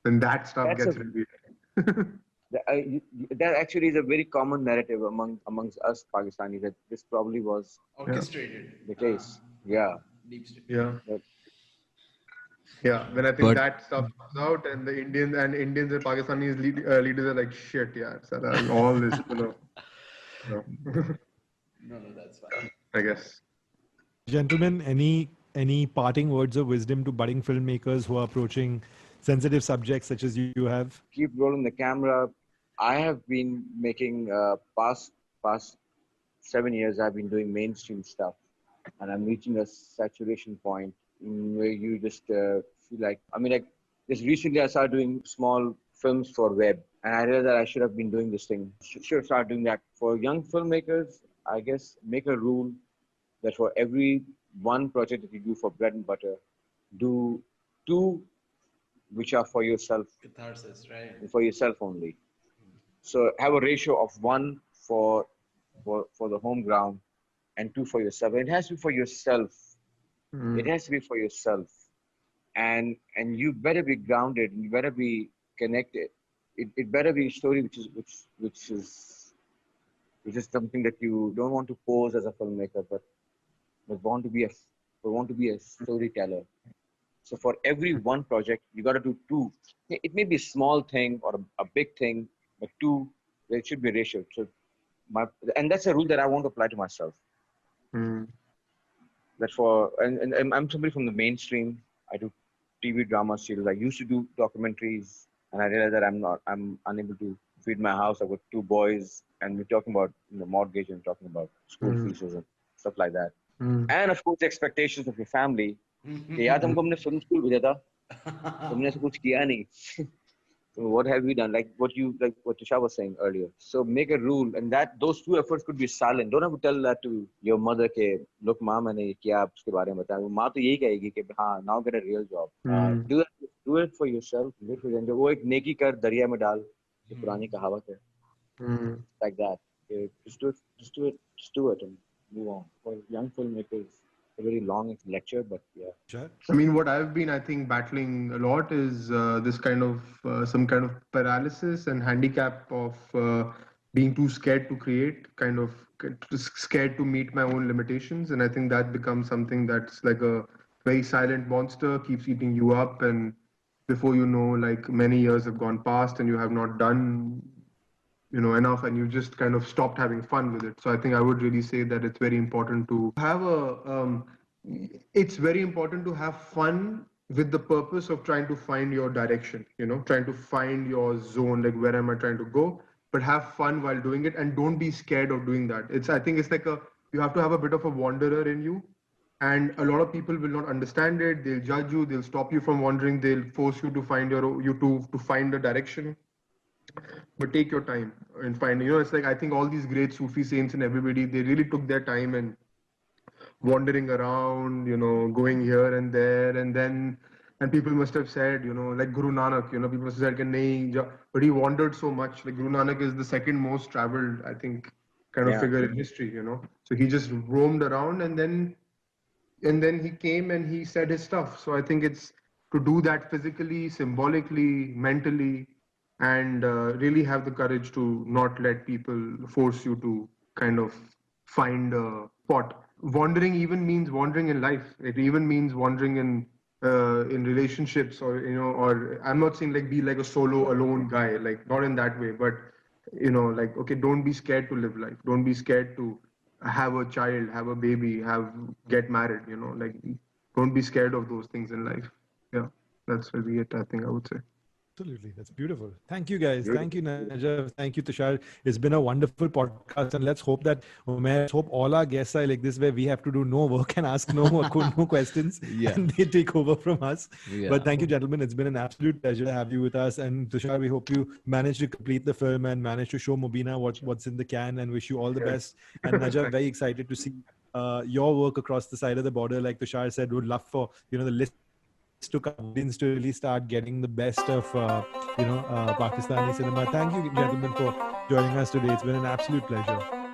when that stuff that's a gets revealed that actually is a very common narrative amongst us Pakistanis, that this probably was Orchestrated. the case. Yeah. Deep state. yeah That- yeah when I think But- that stuff comes out and the Indians and Pakistanis leaders are like shit yeah sir, all this no. No, that's fine. I guess Gentlemen, any parting words of wisdom to budding filmmakers who are approaching sensitive subjects such as you have? keep rolling the camera. I have been making past 7 years. I've been doing mainstream stuff, and I'm reaching a saturation point where you just feel like. I mean, like just recently, I started doing small films for web, and I realized that I should have been doing this thing. Should start doing that for young filmmakers. I guess make a rule that for every one project that you do for bread and butter, do two which are for yourself, Catharsis, right? for yourself only. So have a ratio of one for the home ground and two for yourself. It has to be for yourself. It has to be for yourself, and you better be grounded. And you better be connected. It better be a story which is something that you don't want to pose as a filmmaker, but want to be a storyteller. So for every one project, you got to do two. It may be a small thing or a big thing, but two, there should be a ratio. So and that's a rule that I want to apply to myself. That and I'm somebody from the mainstream. I do TV drama series. I used to do documentaries, and I realized that I'm unable to feed my house. I've got 2 boys, and we're talking about mortgage and talking about school fees and stuff like that. And of course, the expectations of your family. कि यार तुमको हमने film school भेजा था, तुमने ऐसा कुछ किया नहीं. So what have you done? Like what Tushar was saying earlier. So make a rule, and that those 2 efforts could be silent. Don't have to tell that to your mother. के look, माँ मैंने ये किया, आप उसके बारे में बताया. वो माँ तो यही कहेगी कि हाँ, now get a real job. Do it for yourself. Do it for your enjoy. वो एक नेकी कर दरिया में डाल. ये पुरानी कहावत है. Like that. Just do it, and move on. For young filmmakers, a very long lecture, but yeah. Sure. I mean, what I've been, I think, battling a lot is this kind of some kind of paralysis and handicap of being too scared to create, kind of scared to meet my own limitations. And I think that becomes something that's like a very silent monster, keeps eating you up. And before you know, like many years have gone past and you have not done enough, and you just kind of stopped having fun with it. So I think I would really say that it's very important to have it's very important to have fun with the purpose of trying to find your direction, trying to find your zone, like where am I trying to go, but have fun while doing it, and don't be scared of doing that. I think it's like you have to have a bit of a wanderer in you, and a lot of people will not understand it. They'll judge you, they'll stop you from wandering, they'll force you to find to find a direction. But take your time and find, it's like, I think all these great Sufi saints and everybody, they really took their time and wandering around, going here and there. And people must have said, like Guru Nanak, people must have said, nahi, but he wandered so much. Like Guru Nanak is the second most traveled, I think, kind of figure in history, So he just roamed around, and then he came and he said his stuff. So I think it's to do that physically, symbolically, mentally, and really have the courage to not let people force you to kind of find a spot. Wandering even means wandering in life. It even means wandering in relationships, or I'm not saying like be like a solo alone guy, like not in that way, but like, okay, don't be scared to live life. Don't be scared to have a child, have a baby, get married, like don't be scared of those things in life. Yeah, that's really it, I think I would say. Absolutely. That's beautiful. Thank you, guys. Thank you, Najaf. Thank you, Tushar. It's been a wonderful podcast. And let's hope that, let's hope all our guests are like this, where we have to do no work and ask no questions. And they take over from us. Yeah. But thank you, gentlemen. It's been an absolute pleasure to have you with us. And Tushar, we hope you manage to complete the film and manage to show Mubina what's in the can, and wish you all the best. And Najaf, very excited to see your work across the side of the border. Like Tushar said, would love for, the list to convince to really start getting the best of Pakistani cinema. Thank you, gentlemen, for joining us today. It's been an absolute pleasure.